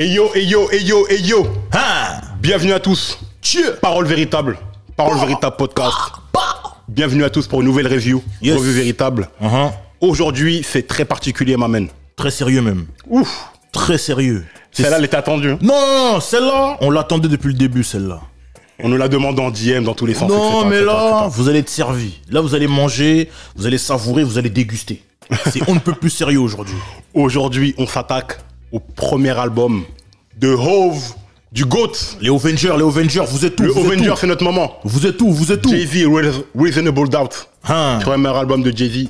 Et yo, et yo, et yo, et yo. Hein? Bienvenue à tous. Parole véritable. Parole véritable podcast. Bienvenue à tous pour une nouvelle review. Yes. Review véritable. Aujourd'hui, c'est très particulier, m'amène. Très sérieux même. Ouf. Très sérieux. Celle-là, elle était attendue. Non, celle-là, on l'attendait depuis le début, celle-là. On nous la demande en DM dans tous les sens. Non, etc., mais etc., là, etc. vous allez être servi. Là, vous allez manger, vous allez savourer, vous allez déguster. On ne peut plus sérieux aujourd'hui. Aujourd'hui, on s'attaque au premier album de Hove, du GOAT. Les Avengers, vous êtes où? Le Vous êtes Avenger, où? c'est notre moment. Vous êtes où? Vous êtes où? Jay-Z, Reasonable Doubt. Hein? Premier album de Jay-Z,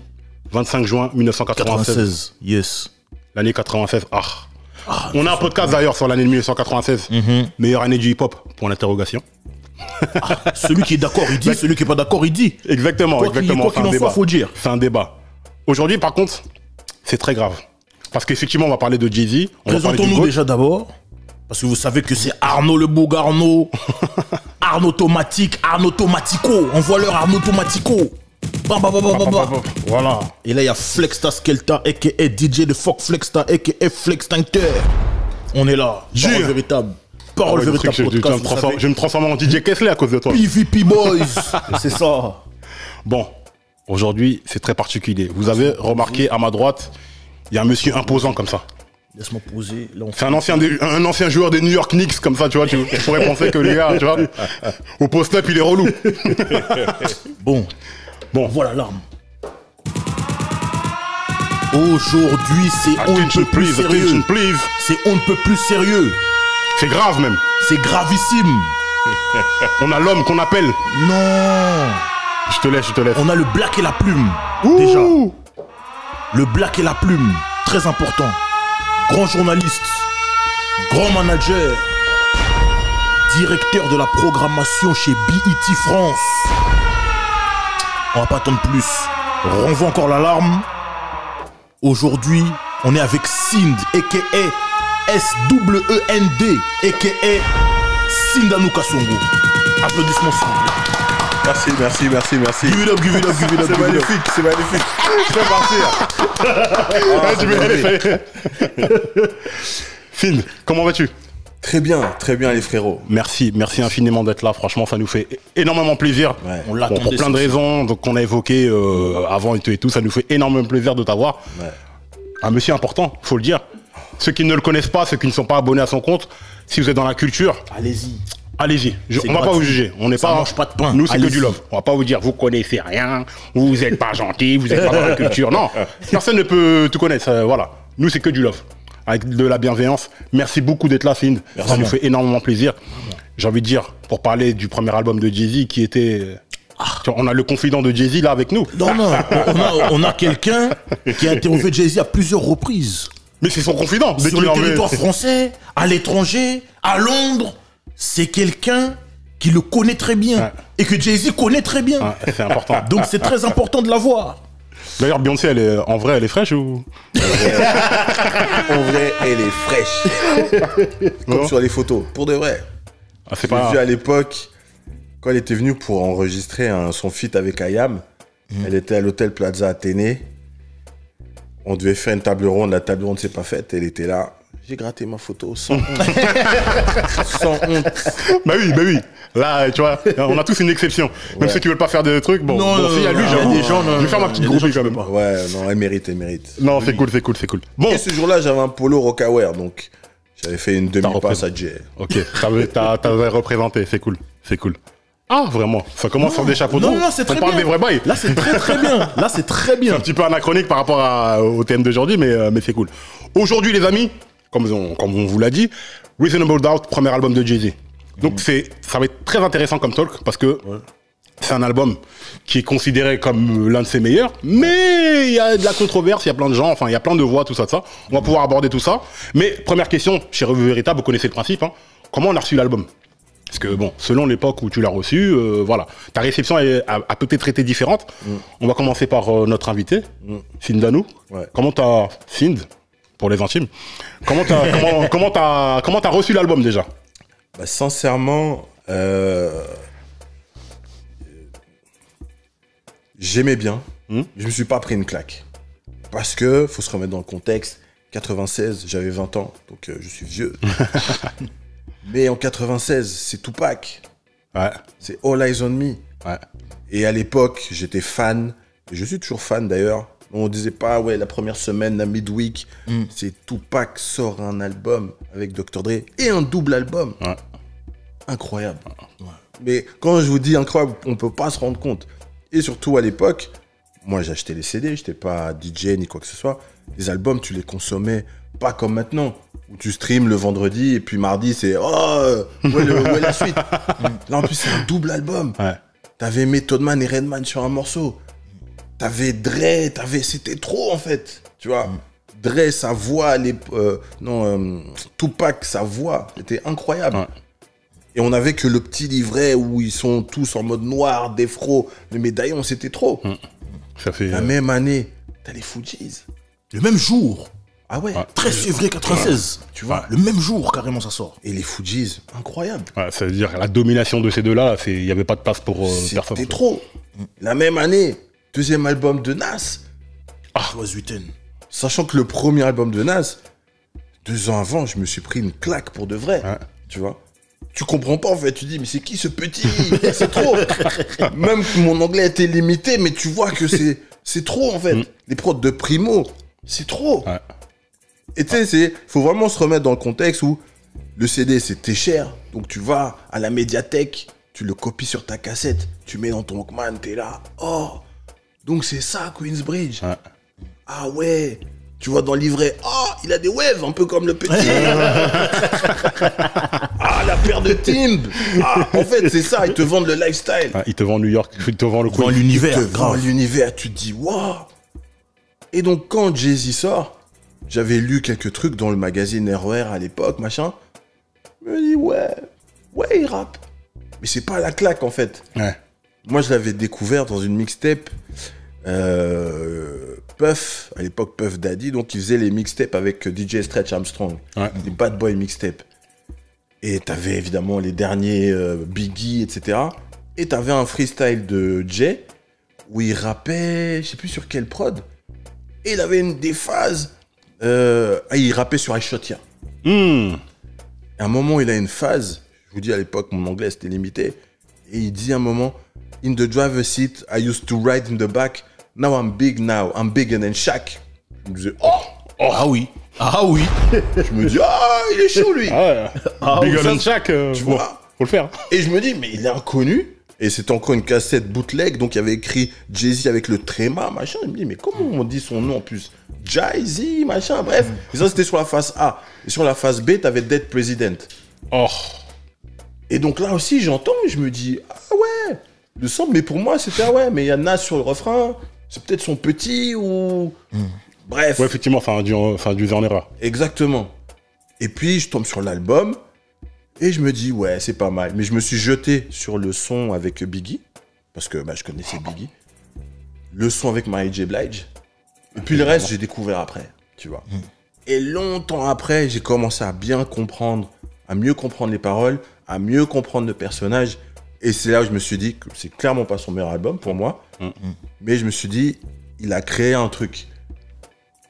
25 juin 1996. 96, yes. L'année 96, on a un podcast d'ailleurs sur l'année de 1996. Meilleure année du hip-hop, pour l'interrogation. Celui qui est d'accord, il dit. Celui qui est pas d'accord, il dit. Exactement, Quoi exactement. qu'il en soit, faut dire. C'est un débat. Aujourd'hui, par contre, c'est très grave. Parce qu'effectivement, on va parler de Jay-Z. Présentons-nous déjà d'abord. Parce que vous savez que c'est Arnaud le beau Garneau. Arnaud Tomatique, Arnaud Tomatico. Envoie-leur Arnaud Tomatico. Voilà. Et là, il y a Flexta Skelta, a.k.a. DJ de Fuck Flexta, a.k.a. Flextincteur. On est là. Parole véritable. Parole véritable podcast. Je me transforme en DJ Kessler à cause de toi. PVP Boys. C'est ça. Bon, aujourd'hui, c'est très particulier. Vous avez remarqué à ma droite, il y a un monsieur imposant comme ça. Laisse-moi poser. Là, C'est un ancien joueur des New York Knicks comme ça, tu vois. Tu pourrais penser que les gars, tu vois, au post-up, il est relou. Bon, voilà l'arme. Aujourd'hui, c'est on ne peut plus sérieux. Attention, please. C'est on ne peut plus sérieux. C'est grave même. C'est gravissime. On a l'homme qu'on appelle. Non. Je te laisse. On a le black et la plume. Déjà. Le black et la plume. Très important. Grand journaliste. Grand manager. Directeur de la programmation chez BET France. On va pas attendre plus. Renvoie encore l'alarme. Aujourd'hui, on est avec Sind, a.k.a. S-W-E-N-D, a.k.a. Sindanou Kasongo. Applaudissements s'il vous plaît. Merci. Give it up. C'est magnifique. Je vais partir. Find, comment vas-tu? Très bien les frérots. Merci infiniment d'être là. Franchement, ça nous fait énormément plaisir. Ouais. On l'attendait. Pour plein de raisons qu'on a évoquées avant et tout. Ça nous fait énormément plaisir de t'avoir. Ouais. Un monsieur important, faut le dire. Ceux qui ne le connaissent pas, ceux qui ne sont pas abonnés à son compte, si vous êtes dans la culture, Allez-y. allez-y. On C'est va pas gratuit. vous juger. On n'est Ça pas. mange pas de pain. Nous, c'est que Allez-y. du love. On va pas vous dire, vous connaissez rien, vous n'êtes pas gentil, vous n'êtes pas dans la culture. Non, personne ne peut tout connaître. Voilà. Nous, c'est que du love. Avec de la bienveillance. Merci beaucoup d'être là, Find. Ça nous fait énormément plaisir. J'ai envie de dire, pour parler du premier album de Jay-Z qui était. Tu vois, on a le confident de Jay-Z là avec nous. Non, on a quelqu'un qui a interviewé Jay-Z à plusieurs reprises. Mais c'est son confident. Dès Sur qu'il le en met- territoire français, à l'étranger, à Londres. C'est quelqu'un qui le connaît très bien. Ouais. Et que Jay-Z connaît très bien. Ouais, c'est important. Donc c'est très important de l'avoir. D'ailleurs, Beyoncé, en vrai, elle est fraîche ou? En vrai, elle est fraîche. Comme Non. sur les photos. Pour de vrai. Ah, c'est Je l'ai pas. vu à l'époque, quand elle était venue pour enregistrer son feat avec IAM. Elle était à l'hôtel Plaza Athénée. On devait faire une table ronde. La table ronde ne s'est pas faite. Elle était là. J'ai gratté ma photo sans honte. Sans honte. Bah oui. Là, tu vois, on a tous une exception. Même ceux qui veulent pas faire des trucs, bon, s'il y a lui, il y a j'avoue, des gens, je vais faire ma petite il y a des groupie gens quand qui même. peuvent Ouais, non, elle mérite. Non, c'est cool. Bon, Et ce jour-là, j'avais un polo Rockaware, donc j'avais fait une demi-passe à Jay. ok, t'avais représenté, c'est cool. Ah, vraiment, ça commence sur des chapeaux de roue. Non, c'est très On parle bien. des vrais bails. Là, c'est très bien. C'est un petit peu anachronique par rapport au thème d'aujourd'hui, mais c'est cool. Aujourd'hui, les amis, comme on vous l'a dit, Reasonable Doubt, premier album de Jay-Z. Donc ça va être très intéressant comme talk, parce que c'est un album qui est considéré comme l'un de ses meilleurs, mais il y a de la controverse, il y a plein de gens, enfin il y a plein de voix, tout ça. On va pouvoir aborder tout ça. Mais première question, chez Revue Véritable, vous connaissez le principe, hein. Comment on a reçu l'album? Parce que bon, selon l'époque où tu l'as reçu, voilà, ta réception a peut-être été différente. On va commencer par notre invité, Sindanou. Ouais. Comment t'as Sind, pour les intimes, comment t'as reçu l'album déjà? Bah, sincèrement, j'aimais bien. Je me suis pas pris une claque. Parce que, faut se remettre dans le contexte, 96, j'avais 20 ans, donc je suis vieux. Mais en 96, c'est Tupac. Ouais. C'est All Eyes on Me. Ouais. Et à l'époque, j'étais fan. Et je suis toujours fan d'ailleurs. On disait pas, ouais, la première semaine, la midweek, c'est Tupac sort un album avec Dr. Dre et un double album. Ouais. Incroyable. Ouais. Mais quand je vous dis incroyable, on peut pas se rendre compte. Et surtout à l'époque, moi j'achetais les CD, j'étais pas DJ ni quoi que ce soit. Les albums, tu les consommais pas comme maintenant, où tu streams le vendredi et puis mardi c'est où est la suite. Là en plus c'est un double album. Ouais. T'avais Method Man et Redman sur un morceau. T'avais Dre, c'était trop en fait, tu vois. Dre, sa voix, Tupac, sa voix, c'était incroyable. Ouais. Et on avait que le petit livret où ils sont tous en mode noir, défro, le médaillon, c'était trop. Ça fait. La même année, t'as les Fujis. Le même jour, Ah ouais, 13 février 96. tu vois. Le même jour, carrément, ça sort. Et les Fujis, incroyable. Ouais, ça veut dire la domination de ces deux-là, il n'y avait pas de place pour personne. C'était trop. La même année, deuxième album de Nas. It was written. Sachant que le premier album de Nas, 2 ans avant, je me suis pris une claque pour de vrai. Ouais. Tu vois. Tu comprends pas en fait, tu dis mais c'est qui ce petit? C'est trop. Même que mon anglais était limité, mais tu vois que c'est trop en fait. Les prods de Primo, c'est trop. Ouais. Et tu sais, faut vraiment se remettre dans le contexte où le CD c'était cher, donc tu vas à la médiathèque, tu le copies sur ta cassette, tu mets dans ton Walkman, t'es là, oh, donc c'est ça Queensbridge. Ouais. Ah ouais, tu vois dans le livret, oh, il a des waves, un peu comme le petit. Ah, la paire de Timb. Ah, en fait, c'est ça, ils te vendent le lifestyle. Ouais, ils te vendent New York, ils te vendent le Dans Queen. l'univers, Ils te vendent grave. l'univers, tu te dis, waouh. Et donc, quand Jay-Z sort, j'avais lu quelques trucs dans le magazine RER à l'époque, machin. Je me dis, ouais, il rappe. Mais c'est pas la claque, en fait. Ouais. Moi, je l'avais découvert dans une mixtape. Puff, à l'époque Puff Daddy, donc il faisait les mixtapes avec DJ Stretch Armstrong, Ouais. des Bad Boy mixtapes. Et t'avais évidemment les derniers Biggie, etc. Et t'avais un freestyle de Jay où il rappait, je sais plus sur quelle prod. Et il avait des phases. Il rappait sur I Shot Ya. À un moment, il a une phase. Je vous dis à l'époque, mon anglais c'était limité. Et il dit à un moment, in the driver's seat, I used to ride in the back. Now I'm big now. I'm bigger than Shaq. Je me disais, Ah oui. Ah oui. je me dis, il est chaud lui. Bigger ça, than Shaq, tu bon, vois. faut le faire. Et je me dis, mais il est inconnu. Et c'était encore une cassette bootleg, donc il y avait écrit Jay-Z avec le tréma, machin. Je me dis, mais comment on dit son nom en plus? Jay-Z, machin, bref. Et ça, c'était sur la face A. Et sur la face B, t'avais Dead President. Oh. Et donc là aussi, j'entends et je me dis, ah ouais, le sample, mais pour moi, c'était, ah ouais, mais il y a Nas sur le refrain, c'est peut-être son petit ou... Bref. Ouais, effectivement, ça a dû en erreur. Exactement. Et puis, je tombe sur l'album et je me dis, ouais, c'est pas mal. Mais je me suis jeté sur le son avec Biggie, parce que je connaissais Biggie. Le son avec Mary J. Blige. Et puis le reste, j'ai découvert après, tu vois. Et longtemps après, j'ai commencé à bien comprendre, à mieux comprendre les paroles, à mieux comprendre le personnage. Et c'est là où je me suis dit que c'est clairement pas son meilleur album pour moi. Mais je me suis dit, il a créé un truc.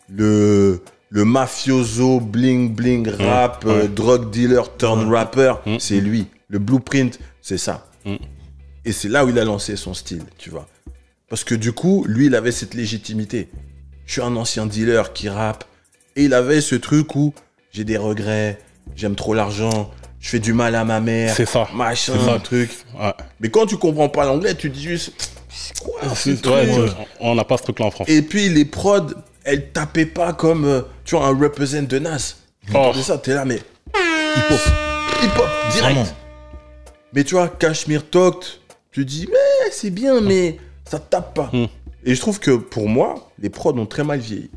Le mafioso, bling bling, rap, drug dealer, turn rapper, c'est lui. Le blueprint, c'est ça. Et c'est là où il a lancé son style, tu vois. Parce que du coup, lui, il avait cette légitimité. Je suis un ancien dealer qui rappe. Et il avait ce truc où j'ai des regrets, j'aime trop l'argent, je fais du mal à ma mère, C'est ça. machin, C'est ça. truc. Ouais. Mais quand tu comprends pas l'anglais, tu dis juste, c'est quoi ce truc On n'a pas ce truc-là en France. Et puis les prods, elles tapaient pas comme, tu vois, un represent de Nas. C'est ça, t'es là, mais Hip-hop. hip-hop, direct. Vraiment. Mais tu vois, Kashmir Talk, tu dis, mais c'est bien, mais ça tape pas. Et je trouve que pour moi, les prods ont très mal vieilli.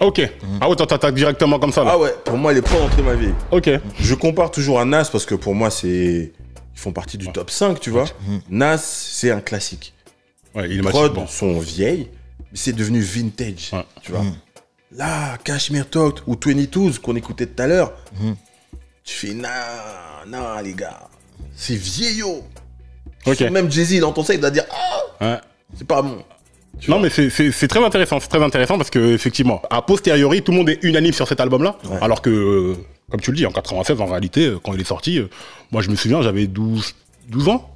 Ok. Ah ouais, t'attaques directement comme ça, là. Ah ouais, pour moi, les prods ont très mal vieilli. Ok. Je compare toujours à Nas parce que pour moi, ils font partie du top 5, tu vois. Nas, c'est un classique. Ouais, il est Les mature. prods Bon. sont vieilles, mais c'est devenu vintage, Ouais. tu vois. Là, Kashmir Talk ou 22s qu'on écoutait tout à l'heure, tu fais, non, les gars, c'est vieillot. Ok. Même Jay-Z, il entend ça, il doit dire, Ouais. c'est pas bon. Non, mais c'est très intéressant. C'est très intéressant parce que, effectivement, a posteriori, tout le monde est unanime sur cet album-là. Ouais. Alors que, comme tu le dis, en 96, en réalité, quand il est sorti, moi, je me souviens, j'avais 12 ans.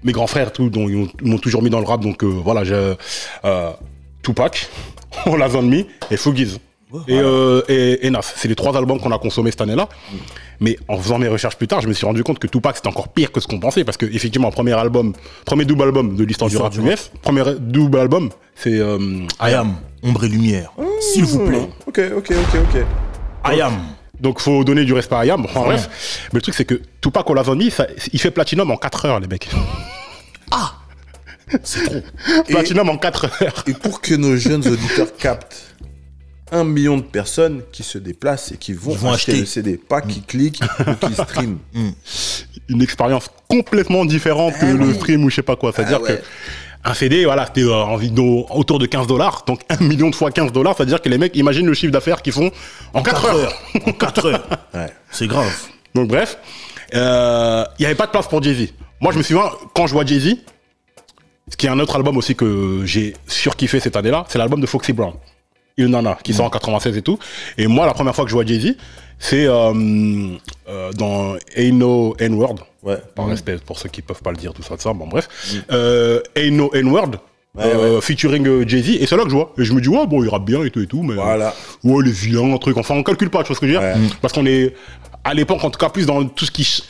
Mes grands frères, tout, donc, ils m'ont toujours mis dans le rap. Donc, voilà, j'ai Tupac, All Eyez on Me et Fugees. Et Nas. C'est les 3 albums qu'on a consommés cette année-là. Mais en faisant mes recherches plus tard, je me suis rendu compte que Tupac c'était encore pire que ce qu'on pensait. Parce que, effectivement, premier double album de l'histoire du rap US, premier double album, c'est I Am, Ombre et Lumière. S'il vous plaît. Ok. I Am. Donc, faut donner du respect à I Am. Enfin, bref. Mais le truc, c'est que Tupac All Eyez on Me, il fait platinum en 4 heures, les mecs. Ah! C'est trop. Platinum en 4 heures. Et pour que nos jeunes auditeurs captent, 1 million de personnes qui se déplacent et qui vont acheter le CD, pas qui cliquent ou qui streament. Une expérience complètement différente que le stream ou je sais pas quoi. C'est-à-dire que un CD, voilà, c'était autour de $15. Donc 1 million de fois $15, c'est-à-dire que les mecs imaginent le chiffre d'affaires qu'ils font en 4 heures. En 4 heures. Ouais. C'est grave. Donc bref, il n'y avait pas de place pour Jay-Z. Moi, je me souviens, quand je vois Jay-Z, ce qui est un autre album aussi que j'ai surkiffé cette année-là, c'est l'album de Foxy Brown. Il Nana, qui sort en 96 et tout. Et moi, la première fois que je vois Jay-Z, c'est dans Ain't No N-Word. Ouais. Par respect pour ceux qui peuvent pas le dire, tout ça, bon bref. Ain't No N-Word, featuring Jay-Z. Et c'est là que je vois. Et je me dis, ouais, bon, il rappe bien et tout, mais... Voilà. Ouais, les vilains, un truc. Enfin, on calcule pas, tu vois ce que je veux dire. Parce qu'on est, à l'époque, en tout cas, plus dans tout ce qui...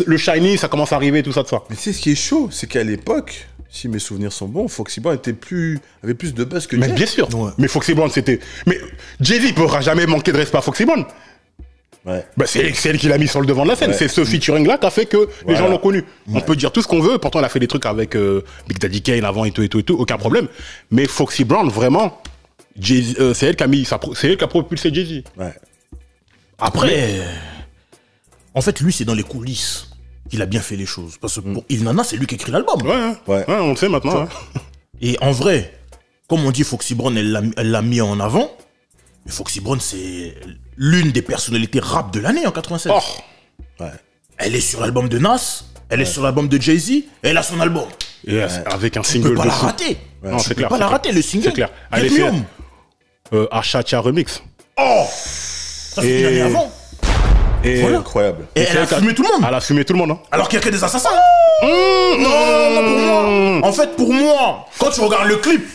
le shiny, ça commence à arriver, tout ça, Mais tu sais, ce qui est chaud, c'est qu'à l'époque... Si mes souvenirs sont bons, Foxy Brown avait plus de buzz que Jay. Mais bien sûr. Ouais. Mais Foxy Brown, c'était... Mais Jay-Z ne pourra jamais manquer de respect à Foxy Brown. Ouais. Bah, c'est elle qui l'a mis sur le devant de la scène. Ouais. C'est ce featuring-là qui a fait que les gens l'ont connu. Ouais. On peut dire tout ce qu'on veut. Pourtant, il a fait des trucs avec Big Daddy Kane avant et tout. Aucun problème. Mais Foxy Brown, vraiment, c'est elle qui a propulsé Jay-Z. Ouais. Après, en fait, lui, c'est dans les coulisses. Il a bien fait les choses. Parce que pour Il Nana, c'est lui qui écrit l'album. Ouais, on le sait maintenant. Ouais. Et en vrai, comme on dit, Foxy Brown, elle l'a mis en avant. Mais Foxy Brown, c'est l'une des personnalités rap de l'année en 96. Oh. Ouais. Elle est sur l'album de Nas, elle est sur l'album de Jay-Z, elle a son album. Et avec un single. Tu peux pas la rater. Non, tu peux pas la rater, le single. C'est clair. Elle est fait Achacha Remix. Oh, ça fait une année avant. Et voilà. Incroyable. Et elle a fumé tout le monde. Elle a fumé tout le monde. Hein. Alors qu'il y a que des assassins. Non, pour moi. En fait, pour moi, quand tu regardes le clip,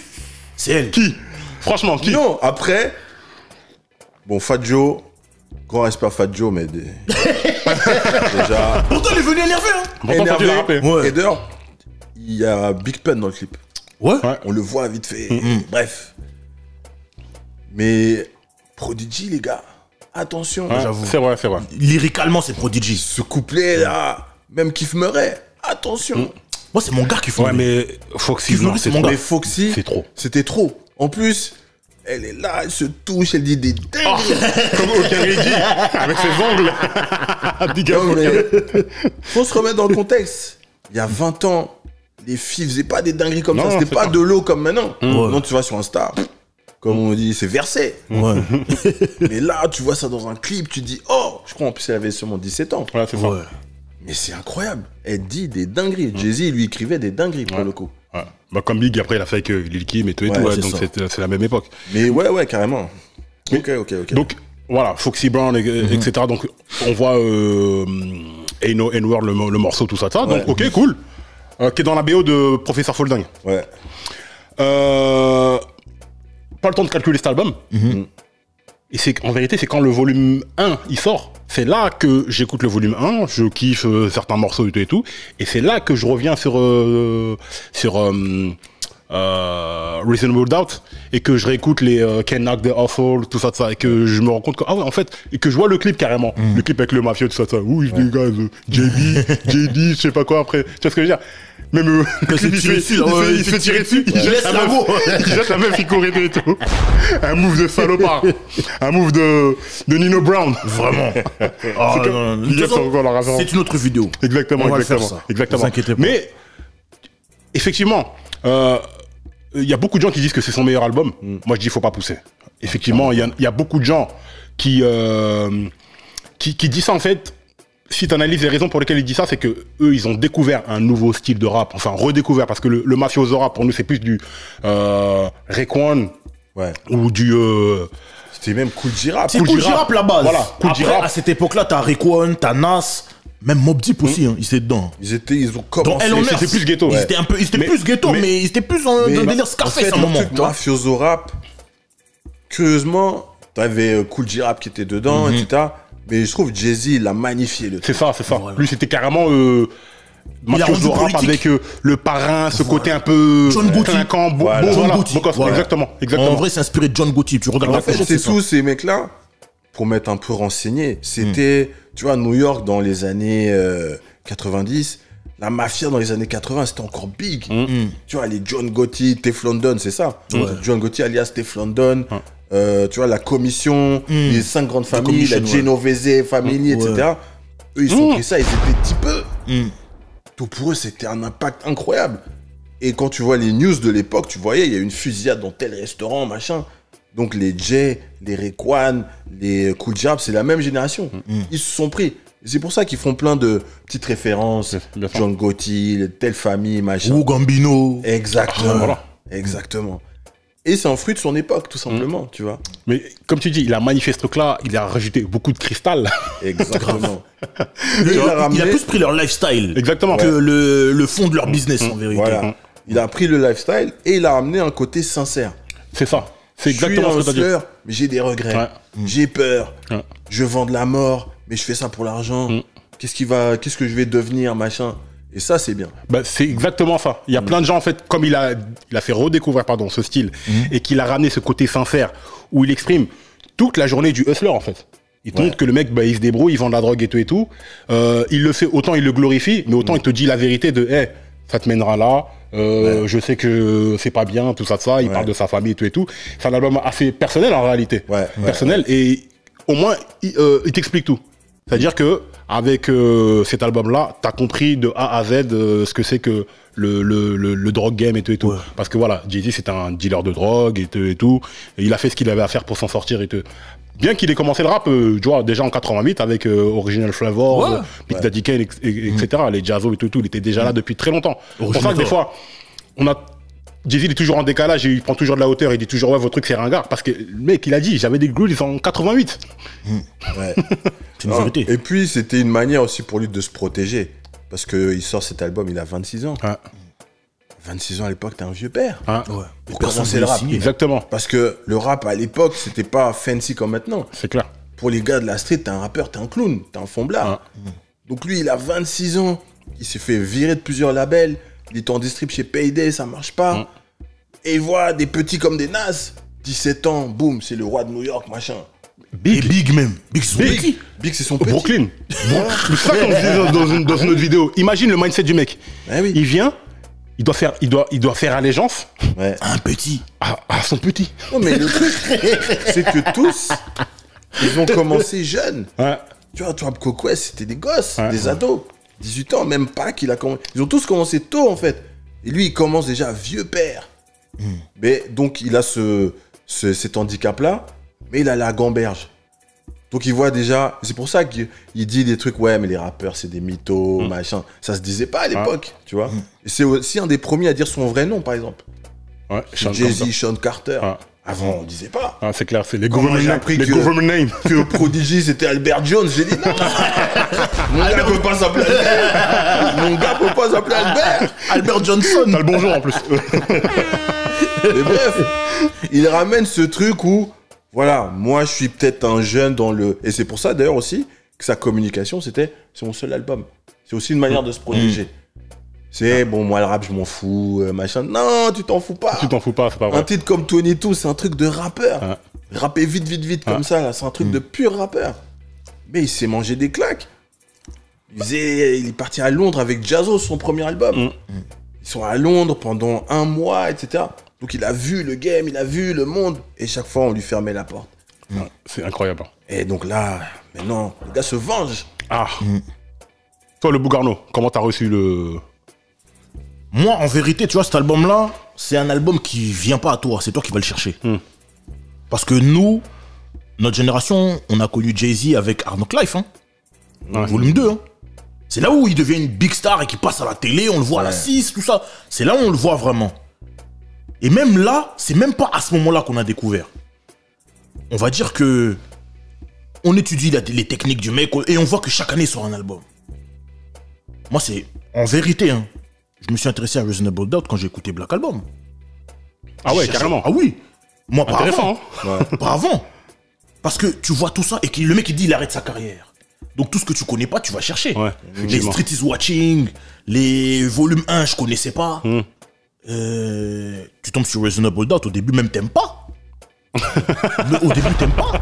c'est elle. Qui? Franchement, qui? Non, après, bon, Fat Joe, grand respect à Fat Joe, mais déjà. Pourtant, il est venu énervé. Hein. Énervé. Ouais. Et d'ailleurs, il y a Big Pun dans le clip. Ouais. On le voit vite fait. Bref. Mais Prodigy, les gars. Attention, j'avoue. C'est vrai. Lyricalement, c'est Prodigy. Ce couplet-là, même Kif Murray, attention. Moi, c'est mon gars qui fait. Ouais, mais Foxy, c'est mon gars. Mais Foxy, c'est trop. C'était trop. En plus, elle est là, elle se touche, elle dit des dingueries. Comme Okaredi, avec ses ongles. Faut se remettre dans le contexte. Il y a 20 ans, les filles faisaient pas des dingueries comme ça. C'était pas de l'eau comme maintenant. Non, tu vas sur Insta. Comme on dit, c'est versé. Ouais. Mais là, tu vois ça dans un clip, tu dis, oh, je crois en plus elle avait seulement 17 ans. Ouais, c'est ça. Ouais. Mais c'est incroyable. Elle dit des dingueries. Jay-Z, lui écrivait des dingueries pour le coup. Ouais. Bah, comme Big, après, il a fait que Lil Kim et tout. Donc c'est la même époque. Mais ouais, carrément. Ok. Donc, voilà, Foxy Brown, etc. Donc, on voit Ain't No N-Word, le morceau, tout ça. Donc, ok, cool. Qui est dans la BO de Professeur Folding. Ouais. Pas le temps de calculer cet album. Et en vérité, c'est quand le volume 1 il sort. C'est là que j'écoute le volume 1, je kiffe certains morceaux et tout. Et c'est là que je reviens sur Reasonable Doubt et que je réécoute les Can't Knock the Awful, tout ça, et que je me rends compte que, en fait, et que je vois le clip carrément. Le clip avec le mafieux, tout ça. Oui, les gars, JD, je sais pas quoi après. Tu vois ce que je veux dire? Même il se fait tirer dessus, il jette la meuf, il court et tout. Un move de salopard. Un move de Nino Brown. Vraiment. C'est une autre vidéo. Exactement. Mais, effectivement, il y a beaucoup de gens qui disent que c'est son meilleur album. Moi, je dis, faut pas pousser. Effectivement, il y a beaucoup de gens qui disent ça, en fait. si tu analyses les raisons pour lesquelles il dit ça, c'est que eux, ils ont découvert un nouveau style de rap, enfin redécouvert, parce que le mafioso rap, pour nous, c'est plus du Raekwon ou du... C'était même Kool G Rap. C'est Kool G Rap la base. Voilà, Kool G Après, Rap. à cette époque-là, t'as Raekwon, t'as Nas, même Mobb Deep aussi, hein, ils étaient dedans. Ils ont commencé. Dans C'était plus ghetto. Ils étaient plus ghetto, mais ils étaient plus dans le délire Scarface à un moment. Le mafioso rap, curieusement, t'avais Kool G Rap qui était dedans, etc. Mais je trouve Jay-Z, il a magnifié le truc. C'est ça. Voilà. Lui, c'était carrément mafioso rap politique. avec le parrain, ce côté un peu John Gotti. clinquant, John Gotti. Voilà. Exactement. En vrai, c'est inspiré de John Gotti. Tu regardes En la fait, photo, c'est ça. tous ces mecs-là, pour m'être un peu renseigné, c'était, tu vois, New York dans les années 90, la mafia dans les années 80, c'était encore big. Tu vois, les John Gotti, Teflon Don, c'est ça. John Gotti alias Teflon Don. Tu vois, la commission, les 5 grandes familles, la Genovese Family, etc. Eux, ils ont pris ça, ils étaient typeux. Donc pour eux, c'était un impact incroyable. Et quand tu vois les news de l'époque, tu voyais, il y a une fusillade dans tel restaurant, machin. Donc les Jay, les Raekwon, les Kool G Rap, c'est la même génération. Ils se sont pris. Et c'est pour ça qu'ils font plein de petites références. John Gotti, telle famille, machin. Ou Gambino. Exactement. Voilà. Exactement. Et c'est un fruit de son époque, tout simplement, tu vois. Mais comme tu dis, il a magnifié ce truc-là, il a rajouté beaucoup de cristal. Exactement. Il a plus pris leur lifestyle Exactement. que le fond de leur business, en vérité. Voilà. Il a pris le lifestyle et il a amené un côté sincère. C'est ça. C'est exactement ce que tu as dit. Mais j'ai des regrets. Ouais. J'ai peur. Ouais. Je vends de la mort, mais je fais ça pour l'argent. Qu'est-ce que je vais devenir, machin. Et ça, c'est bien. Bah, c'est exactement ça. Il y a plein de gens, en fait, comme il a fait redécouvrir ce style, et qu'il a ramené ce côté sincère, où il exprime toute la journée du hustler, en fait. Il te montre que le mec, bah, il se débrouille, il vend de la drogue et tout. Il le fait, autant il le glorifie, mais autant il te dit la vérité de, hey, ça te mènera là, je sais que c'est pas bien, tout ça, il parle de sa famille et tout. C'est un album assez personnel, en réalité. Personnel, et au moins, il t'explique tout. C'est-à-dire que avec cet album-là, t'as compris de A à Z ce que c'est que le drug game et tout. Parce que voilà, Jay-Z c'était un dealer de drogue et tout. Et il a fait ce qu'il avait à faire pour s'en sortir et tout. Bien qu'il ait commencé le rap, tu vois, déjà en 88 avec Original Flavor, Big Daddy Kane, etc. Les Jazzo et tout, il était déjà là depuis très longtemps. C'est pour ça que des fois, Jay-Z il est toujours en décalage, il prend toujours de la hauteur, il dit toujours ouais votre truc c'est ringard parce que le mec il a dit j'avais des grooves en 88. C'est une vérité. Et puis c'était une manière aussi pour lui de se protéger parce que il sort cet album, il a 26 ans. 26 ans à l'époque, t'es un vieux père. Pour commencer le rap. Exactement. Parce que le rap à l'époque, c'était pas fancy comme maintenant. C'est clair. Pour les gars de la street, t'es un rappeur, t'es un clown, t'es un fomblard. Donc lui, il a 26 ans, il s'est fait virer de plusieurs labels, il est en distrib chez Payday, ça marche pas. Et il voit des petits comme des Nas, 17 ans, boum, c'est le roi de New York, machin. Big même. Big, c'est son petit. Big, c'est son petit. Brooklyn. C'est ça qu'on disait dans une autre vidéo. Imagine le mindset du mec. Il vient, il doit faire allégeance à un petit. À son petit. Non, mais le truc, c'est que tous, ils ont commencé jeunes. Tu vois, Coco West, c'était des gosses, des ados. 18 ans, même pas qu'il a commencé. Ils ont tous commencé tôt, en fait. Et lui, il commence déjà vieux père. Mais donc, il a cet handicap-là, mais il a la gamberge. Donc, il voit déjà... C'est pour ça qu'il dit des trucs, ouais, mais les rappeurs, c'est des mythos, machin. Ça se disait pas à l'époque, tu vois. Et c'est aussi un des premiers à dire son vrai nom, par exemple. Jay-Z, Sean Carter. Avant, on disait pas. C'est clair, c'est les government names. Que Prodigy, c'était Albert Jones. J'ai dit non. Mon gars peut pas s'appeler Albert. Mon gars peut pas s'appeler Albert. Albert Johnson. T'as le bonjour en plus. Mais bref, il ramène ce truc où, voilà, moi je suis peut-être un jeune dans le... Et c'est pour ça d'ailleurs aussi que sa communication, c'est mon seul album. C'est aussi une manière de se protéger. C'est bon, moi le rap, je m'en fous, machin. Non, tu t'en fous pas. Tu t'en fous pas, c'est pas vrai. Un titre comme 22, c'est un truc de rappeur. Rapper vite, comme ça, là, c'est un truc de pur rappeur. Mais il s'est mangé des claques. Il est parti à Londres avec Jazzo, son premier album. Ils sont à Londres pendant 1 mois, etc. Donc il a vu le game, il a vu le monde. Et chaque fois, on lui fermait la porte. C'est incroyable. Et donc là, maintenant, le gars se venge. Toi, le Bougarno, comment t'as reçu le... Moi, en vérité, tu vois, cet album-là, c'est un album qui vient pas à toi, c'est toi qui vas le chercher. Parce que nous, notre génération, on a connu Jay-Z avec Hard Knock Life. volume 2. Hein. C'est là où il devient une big star et qu'il passe à la télé, on le voit à la 6, tout ça. C'est là où on le voit vraiment. Et même là, c'est même pas à ce moment-là qu'on a découvert. On va dire que on étudie les techniques du mec et on voit que chaque année il sort un album. Moi, c'est en vérité, hein, je me suis intéressé à Reasonable Doubt quand j'ai écouté Black Album. Ah ouais, carrément. Ah oui. Moi, pas Intéressant, avant. Pas avant. Parce que tu vois tout ça et que le mec il dit il arrête sa carrière. Donc tout ce que tu connais pas, tu vas chercher. Ouais, Les Street is Watching, les volumes 1, je connaissais pas. Tu tombes sur Reasonable Doubt, au début même t'aimes pas. Au début t'aimes pas.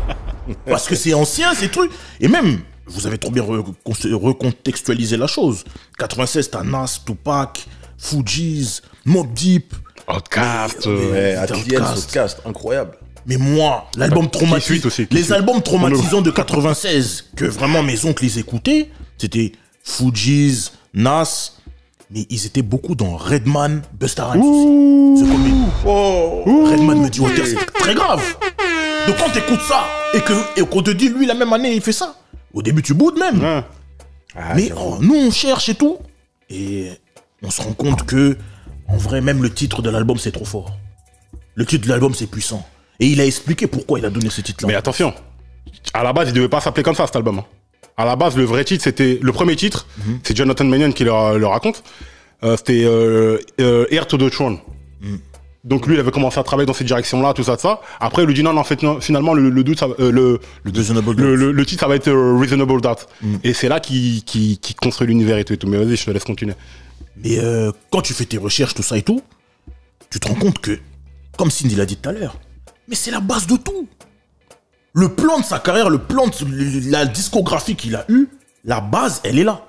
Parce que c'est ancien, ces trucs. Et même, vous avez trop bien recontextualisé la chose. 96, t'as Nas, Tupac, Fugees, Mobb Deep. Outcast. Outcast, incroyable. Mais moi, l'album traumatisant, les albums traumatisants de 96 que vraiment mes oncles les écoutaient, c'était Fugees, Nas, mais ils étaient beaucoup dans Redman, Busta Rhymes aussi. Redman me dit Walter, c'est très grave. Donc quand t'écoutes ça et qu'on te dit lui la même année il fait ça, au début tu boudes même. Mais nous on cherche et tout et on se rend compte que en vrai même le titre de l'album c'est trop fort. Le titre de l'album c'est puissant. Et il a expliqué pourquoi il a donné ce titre-là. Mais attention, à la base, il devait pas s'appeler comme ça, cet album. À la base, le vrai titre, c'était... Le premier titre, c'est Jonathan Mannion qui le raconte. C'était Heir to the Throne. Donc lui, il avait commencé à travailler dans cette direction-là, tout ça, de ça. Après, il lui dit non, en fait, non, finalement, le titre, ça va être Reasonable Doubt. Et c'est là qu'il construit l'univers et tout. Mais vas-y, je te laisse continuer. Mais quand tu fais tes recherches, tout ça et tout, tu te rends compte que, comme Cindy l'a dit tout à l'heure, mais c'est la base de tout. Le plan de sa carrière, le plan de la discographie qu'il a eue, la base, elle est là.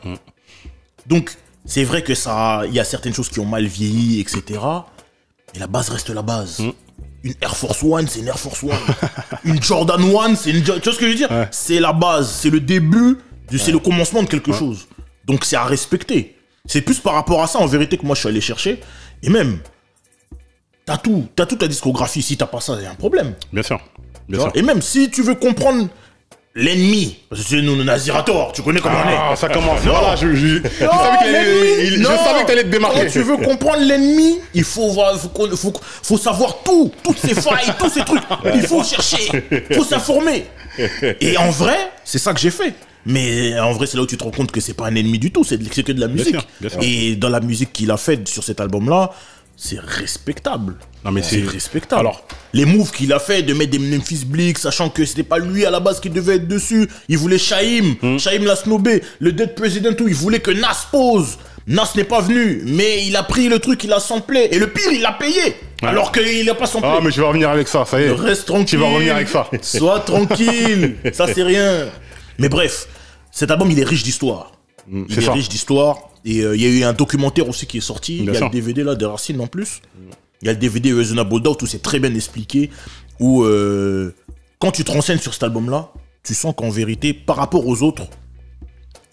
Donc, c'est vrai que ça, il y a certaines choses qui ont mal vieilli, etc. Mais la base reste la base. Une Air Force One, c'est une Air Force One. Une Jordan One, c'est une... Tu vois ce que je veux dire? C'est la base, c'est le début, c'est le commencement de quelque chose. Donc, c'est à respecter. C'est plus par rapport à ça, en vérité, que moi, je suis allé chercher. Et même... T'as toute la discographie, si t'as pas ça, il y a un problème. Bien sûr. Et même si tu veux comprendre l'ennemi, parce que c'est nous, Nazirator, tu connais comment on est. Ah, ça commence. Voilà, je savais que t'allais te démarquer. Quand tu veux comprendre l'ennemi, il faut savoir tout, toutes ces failles, tous ces trucs. Il faut chercher, il faut s'informer. Et en vrai, c'est ça que j'ai fait. Mais en vrai, c'est là où tu te rends compte que c'est pas un ennemi du tout, c'est que de la musique. Bien sûr. Et dans la musique qu'il a faite sur cet album-là, c'est respectable. Non mais c'est respectable. Alors, les moves qu'il a fait de mettre des Memphis Bleak, sachant que c'était pas lui à la base qui devait être dessus. Il voulait Shaim, Shaim l'a snobé. Le Dead President où il voulait que Nas pose. Nas n'est pas venu, mais il a pris le truc, il a samplé. Et le pire, il l'a payé. Alors qu'il n'a pas samplé. Ah mais je vais revenir avec ça, ça y est. Reste tranquille. Tu vas revenir avec ça. Sois tranquille. Ça c'est rien. Mais bref, cet album il est riche d'histoire. Il est riche d'histoire. Et il y a eu un documentaire aussi qui est sorti. Il y a le DVD là de Racine en plus. Il y a le DVD Reasonable Doubt où c'est très bien expliqué. Où quand tu te renseignes sur cet album là, tu sens qu'en vérité, par rapport aux autres,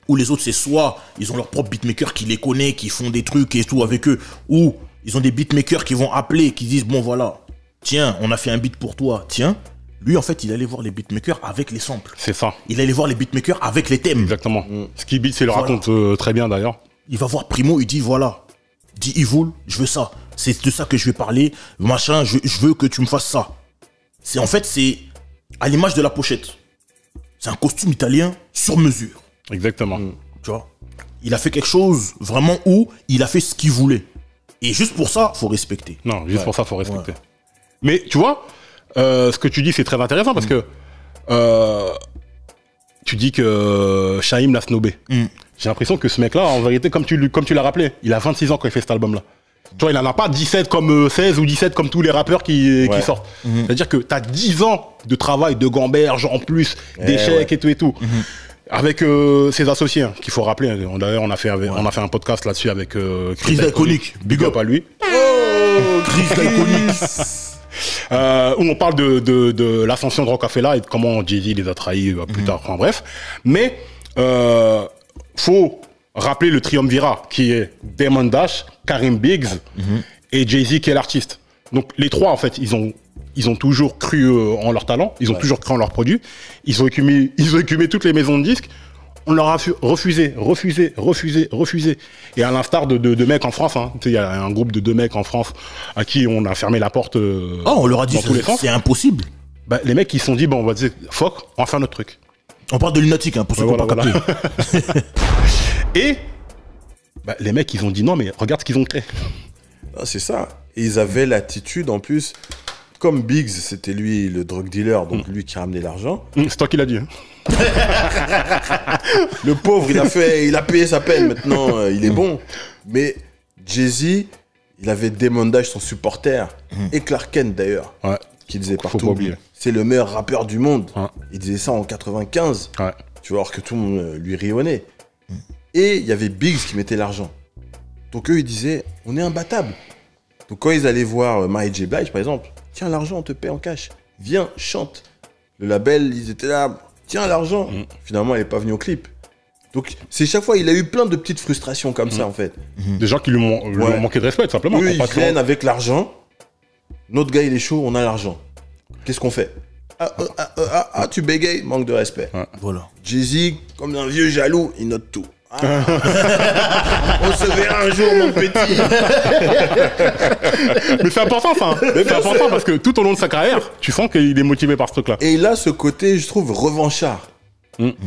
où les autres c'est soit ils ont leur propre beatmaker qui les connaît, qui font des trucs et tout avec eux, ou ils ont des beatmakers qui vont appeler, qui disent bon voilà, tiens, on a fait un beat pour toi, tiens. Lui, en fait, il allait voir les beatmakers avec les samples. C'est ça. Il allait voir les beatmakers avec les thèmes. Exactement. Ski Beats, il le raconte très bien d'ailleurs. Il va voir Primo, il dit voilà, dis Evil, je veux ça. C'est de ça que je vais parler, machin, je veux que tu me fasses ça. C'est en fait, c'est à l'image de la pochette. C'est un costume italien sur mesure. Exactement. Tu vois, il a fait quelque chose vraiment où il a fait ce qu'il voulait. Et juste pour ça, faut respecter. Non, juste pour ça, faut respecter. Mais tu vois, ce que tu dis, c'est très intéressant parce que tu dis que Shaim l'a snobé. J'ai l'impression que ce mec-là, en vérité, comme tu l'as rappelé, il a 26 ans quand il fait cet album-là. Tu vois, il n'en a pas 17 comme 16 ou 17 comme tous les rappeurs qui sortent. C'est-à-dire que tu as 10 ans de travail, de gamberge, en plus, d'échecs et tout et tout. Avec ses associés, hein, qu'il faut rappeler. D'ailleurs, on a fait un podcast là-dessus avec Chris D'Iconic. Big up à lui. Chris D'Iconic. Où on parle de l'ascension de Rockefeller et de comment Jay-Z les a trahis plus tard. Enfin bref. Mais faut rappeler le triumvirat qui est Damon Dash, Karim Biggs et Jay-Z qui est l'artiste. Donc les trois en fait, ils ont toujours cru en leur talent, ils ont toujours cru en leurs produits, ils ont écumé toutes les maisons de disques On leur a refusé. Et à l'instar de deux mecs en France, hein, tu sais, il y a un groupe de 2 mecs en France à qui on a fermé la porte. On leur a dit dans tous les sens. c'est impossible. Bah, les mecs, ils se sont dit, bon, on va dire, fuck, on va faire notre truc. On parle de lunatique, hein, pour ceux qui n'ont pas capté. Et bah, les mecs, ils ont dit non, mais regarde ce qu'ils ont créé. Ah, c'est ça. Et ils avaient l'attitude, en plus, comme Biggs, c'était lui le drug dealer, donc lui qui ramenait l'argent. C'est toi qui l'as dit. Hein. Le pauvre, il a payé sa peine, maintenant, il est bon. Mais Jay-Z, il avait Damon Dash, son supporter, et Clark Kent d'ailleurs, Ouais. qui disait Faut partout, pas oublier. c'est le meilleur rappeur du monde. Ouais. Il disait ça en 95. Ouais. Tu vois, alors que tout le monde lui rionnait. Et il y avait Biggs qui mettait l'argent. Donc eux, ils disaient, on est imbattable. Donc quand ils allaient voir Mary J. Blige, par exemple, tiens, l'argent, on te paie en cash. Viens, chante. Le label, ils étaient là, tiens, l'argent. Finalement, elle n'est pas venue au clip. Donc c'est chaque fois, il a eu plein de petites frustrations comme ça, en fait. Des gens qui lui ont manqué de respect, tout simplement. Eux, ils Pas trop- viennent avec l'argent. Notre gars, il est chaud, on a l'argent. Qu'est-ce qu'on fait? Tu bégayes, manque de respect. Voilà. Jay-Z, comme un vieux jaloux, il note tout. On se verra un jour, mon petit. Mais c'est important, ça. Hein. C'est important parce que tout au long de sa carrière, tu sens qu'il est motivé par ce truc-là. Et il a ce côté, je trouve, revanchard.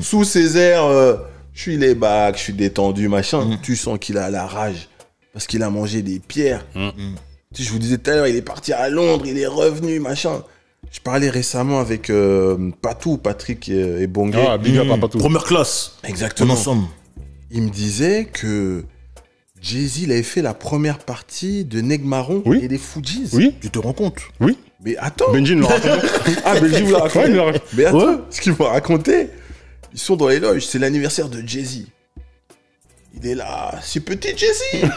Sous ses airs, je suis les bacs, je suis détendu, machin. Tu sens qu'il a la rage. Parce qu'il a mangé des pierres. Tu sais, je vous disais tout à l'heure, il est parti à Londres, il est revenu, machin. Je parlais récemment avec Patrick et Bongué. Ah, big up à Patou. Première classe. Exactement. On ensemble. Il me disait que Jay-Z, il avait fait la première partie de Neg Marron Oui. et des Fujis. Oui, Tu te rends compte? oui. Mais attends. Benji me l'a raconté. Ah, Benji vous l'a raconté. Ouais, il me l'a raconté. Mais attends, Ouais. ce qu'il m'a raconté, ils sont dans les loges, c'est l'anniversaire de Jay-Z. Il est là, c'est petit Jay-Z.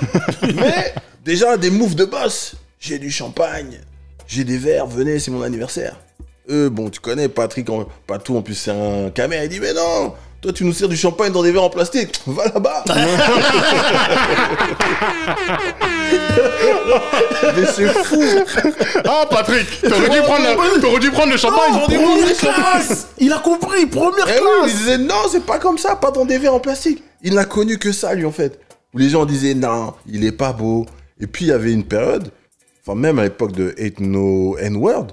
Mais déjà, des moves de boss. J'ai du champagne, j'ai des verres, venez, c'est mon anniversaire. Bon, tu connais Patrick, Patou, en plus c'est un camé, il dit, mais non, toi tu nous sers du champagne dans des verres en plastique, va là-bas. Mais c'est fou. Ah, Patrick, t'aurais dû prendre le champagne. Première classe. Il a compris, première Eh oui, il classe. disait non, c'est pas comme ça, pas dans des verres en plastique. Il n'a connu que ça, lui, en fait. Où les gens disaient non, il est pas beau. Et puis, il y avait une période, enfin, même à l'époque de Ain't No N-Word,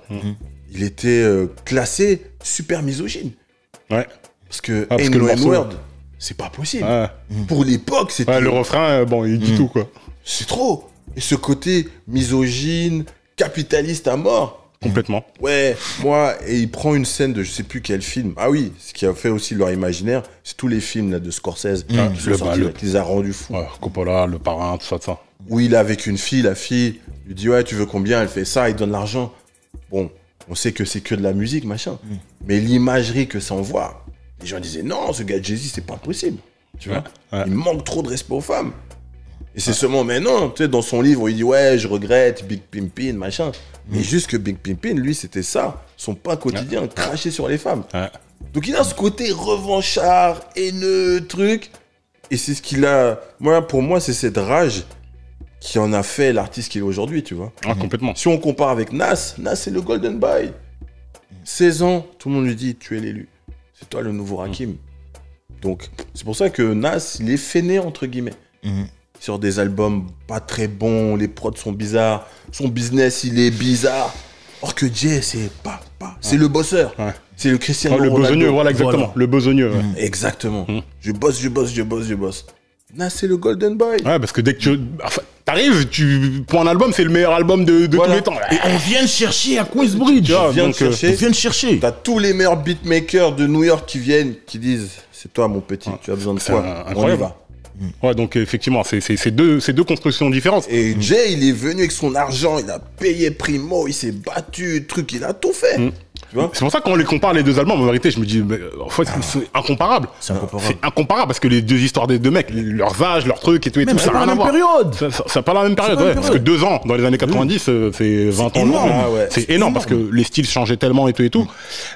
il était classé super misogyne. Ouais. Parce que parce Ain't que No le morceau- N-Word, c'est pas possible. Ouais. Pour l'époque, c'était. Ouais, le refrain, bon, il dit tout, quoi. C'est trop. Et ce côté misogyne, capitaliste à mort. Complètement. Ouais, moi, et il prend une scène de je sais plus quel film. Ah oui, ce qui a fait aussi leur imaginaire, c'est tous les films là, de Scorsese qui sont sortis, là, qui les a rendus fous. Ouais, Coppola, le parrain, tout ça. Où il est avec une fille, la fille lui dit ouais, tu veux combien? Elle fait ça, il donne l'argent. Bon, on sait que c'est que de la musique, machin. Mais l'imagerie que ça envoie, les gens disaient non, ce gars de Jay-Z, c'est pas possible. Tu vois, Ouais. il manque trop de respect aux femmes. Et c'est seulement, mais non, tu sais, dans son livre, il dit ouais, je regrette, Big Pimpin, machin. Mais juste que Big Pimpin, lui, c'était ça, son pain quotidien, cracher sur les femmes. Ouais. Donc il a ce côté revanchard, haineux, truc. Et c'est ce qu'il a. Moi, pour moi, c'est cette rage qui en a fait l'artiste qu'il est aujourd'hui, tu vois. Ah, complètement. Si on compare avec Nas, Nas, c'est le Golden Boy. 16 ans, tout le monde lui dit tu es l'élu. C'est toi le nouveau Rakim. Donc, c'est pour ça que Nas, il est fainé, entre guillemets. Sur des albums pas très bons, les prods sont bizarres, son business, il est bizarre. Or que Jay, c'est pas. C'est le bosseur. Ouais. C'est le Cristiano Ah, le Ronaldo. besogneux, voilà, exactement. Voilà. Le besogneux, ouais. Exactement. Je bosse. Nas, c'est le Golden Boy. Ouais, parce que dès que tu. Enfin, t'arrives, pour un album, c'est le meilleur album de Voilà. tous les temps. Et on vient de chercher à Queensbridge. vois, On vient de donc, On chercher. vient de chercher. T'as tous les meilleurs beatmakers de New York qui viennent, qui disent c'est toi mon petit, tu as besoin de C'est quoi On y incroyable. va. Ouais, donc effectivement, c'est deux constructions différentes. Et Jay, il est venu avec son argent, il a payé Primo, il s'est battu, truc, il a tout fait. Tu vois C'est pour ça que quand on les compare les deux albums, en vérité, je me dis, mais, en fait, c'est incomparable. C'est incomparable. C'est incomparable parce que les deux histoires des deux mecs, leurs âges, leurs trucs et tout, et Même tout, c'est ça pas n'a la rien à même voir. période. C'est pas la même période, pas la ouais, même parce que période. 2 ans dans les années 90, c'est 20 ans. énorme. de- Ah ouais. C'est C'est énorme parce que énorme. les styles changeaient tellement et tout et tout.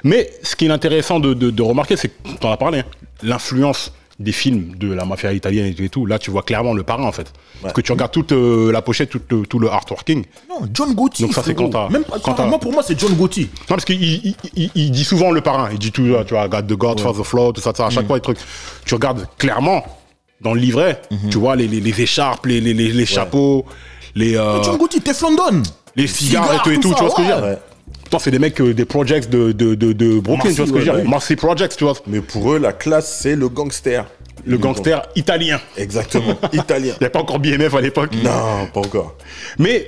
Mais ce qui est intéressant de remarquer, c'est que tu en as parlé, hein, l'influence des films de la mafia italienne et tout, là tu vois clairement le parrain en fait. Parce que tu regardes toute la pochette, tout le artworking. Non, John Gotti. Donc ça c'est quand t'as... Même moi, pour moi, c'est John Gotti. Non, parce qu'il dit souvent le parrain. Il dit tout, tu vois, God the God, Father Flow, tout ça, à chaque fois, les trucs. Tu regardes clairement dans le livret, tu vois, les écharpes, les chapeaux, John Gotti, Tef London. les cigares et tout, ça, tu vois ce que je veux dire? Ouais. Pourtant, c'est des mecs, des projects de Brooklyn, tu vois ce que je veux dire? Marcy Projects, tu vois. Mais pour eux, la classe, c'est le gangster. Le gangster italien. Exactement, italien. Il n'y a pas encore BMF à l'époque. Non, pas encore. Mais,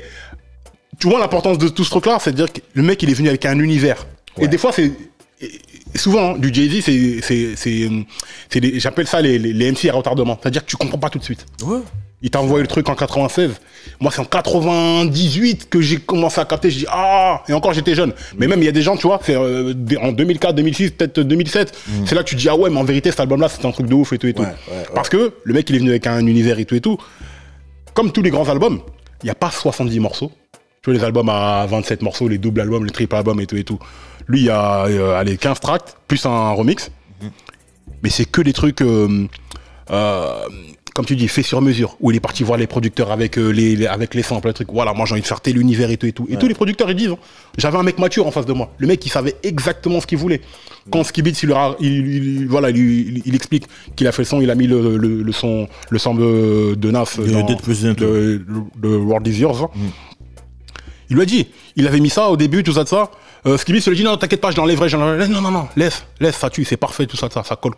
tu vois l'importance de tout ce truc-là, c'est-à-dire que le mec, il est venu avec un univers. Et des fois, c'est... Souvent, hein, du Jay-Z, j'appelle ça les MC à retardement. C'est-à-dire que tu comprends pas tout de suite. Ouais. Il t'a envoyé le truc en 96. Moi, c'est en 98 que j'ai commencé à capter. Je dis, ah! Et encore, j'étais jeune. Mais même, il y a des gens, tu vois, c'est en 2004, 2006, peut-être 2007. C'est là que tu te dis, ah ouais, mais en vérité, cet album-là, c'était un truc de ouf et tout et tout. Parce que le mec, il est venu avec un univers et tout et tout. Comme tous les grands albums, il n'y a pas 70 morceaux. Tu vois, les albums à 27 morceaux, les doubles albums, les triple albums et tout et tout. Lui, il y a allez, 15 tracks, plus un remix. Mais c'est que des trucs... comme tu dis, fait sur mesure, où il est parti voir les producteurs avec les samples, les trucs. Voilà, moi j'ai envie de faire tel univers et tout et tout. Et tous les producteurs ils disent, hein, j'avais un mec mature en face de moi. Le mec il savait exactement ce qu'il voulait. Quand Ski Beatz il explique qu'il a fait le son, il a mis le son de Nas de World Is Yours. Il lui a dit, il avait mis ça au début, tout ça de ça. Ski Beatz lui a dit non, t'inquiète pas, je l'enlèverai. Non, laisse, ça tue, c'est parfait, tout ça, ça colle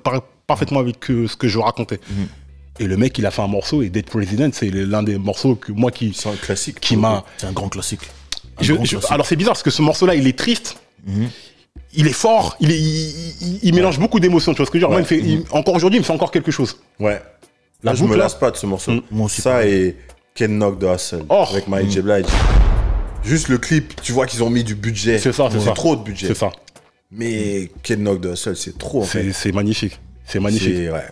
parfaitement avec ce que je racontais. Et le mec, il a fait un morceau, et Dead President, c'est l'un des morceaux que moi qui... C'est un classique. Qui m'a... C'est un grand classique. Alors c'est bizarre, parce que ce morceau-là, il est triste, il est fort, il mélange beaucoup d'émotions, tu vois ce que je veux dire? Moi, encore aujourd'hui, il me fait encore quelque chose. Ouais. Là, je me lasse pas de ce morceau. Moi aussi. Ça et Ken Knock de Hustle, avec Mary J. Blige. Juste le clip, tu vois qu'ils ont mis du budget. C'est ça, c'est ça. trop de budget. C'est ça. Mais Ken Knock de Hustle, c'est trop, en fait. C'est magnifique. C'est magnifique. Ouais.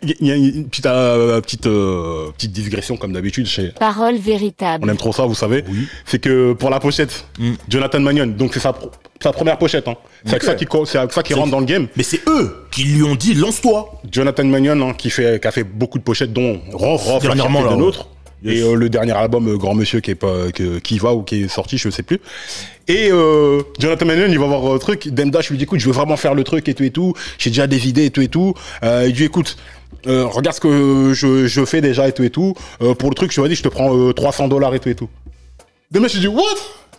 Il y a une petite digression comme d'habitude chez... Parole véritable. On aime trop ça, vous savez. Oui. C'est que pour la pochette, Jonathan Mannion, donc c'est sa première pochette. Hein. C'est avec ça qu'il rentre dans le game. Mais c'est eux qui lui ont dit lance-toi. Jonathan Mannion, hein, qui a fait beaucoup de pochettes, dont Rof, dernièrement la là. de nôtre. Yes. Et le dernier album Grand Monsieur qui est sorti, je sais plus. Et Jonathan Mannion, il va voir un truc. Demdash lui dit écoute, je veux vraiment faire le truc et tout. J'ai déjà des idées et tout. Il dit écoute, regarde ce que je fais déjà et tout. Pour le truc, je lui ai dit je te prends $300 et tout. Demdash il dit what?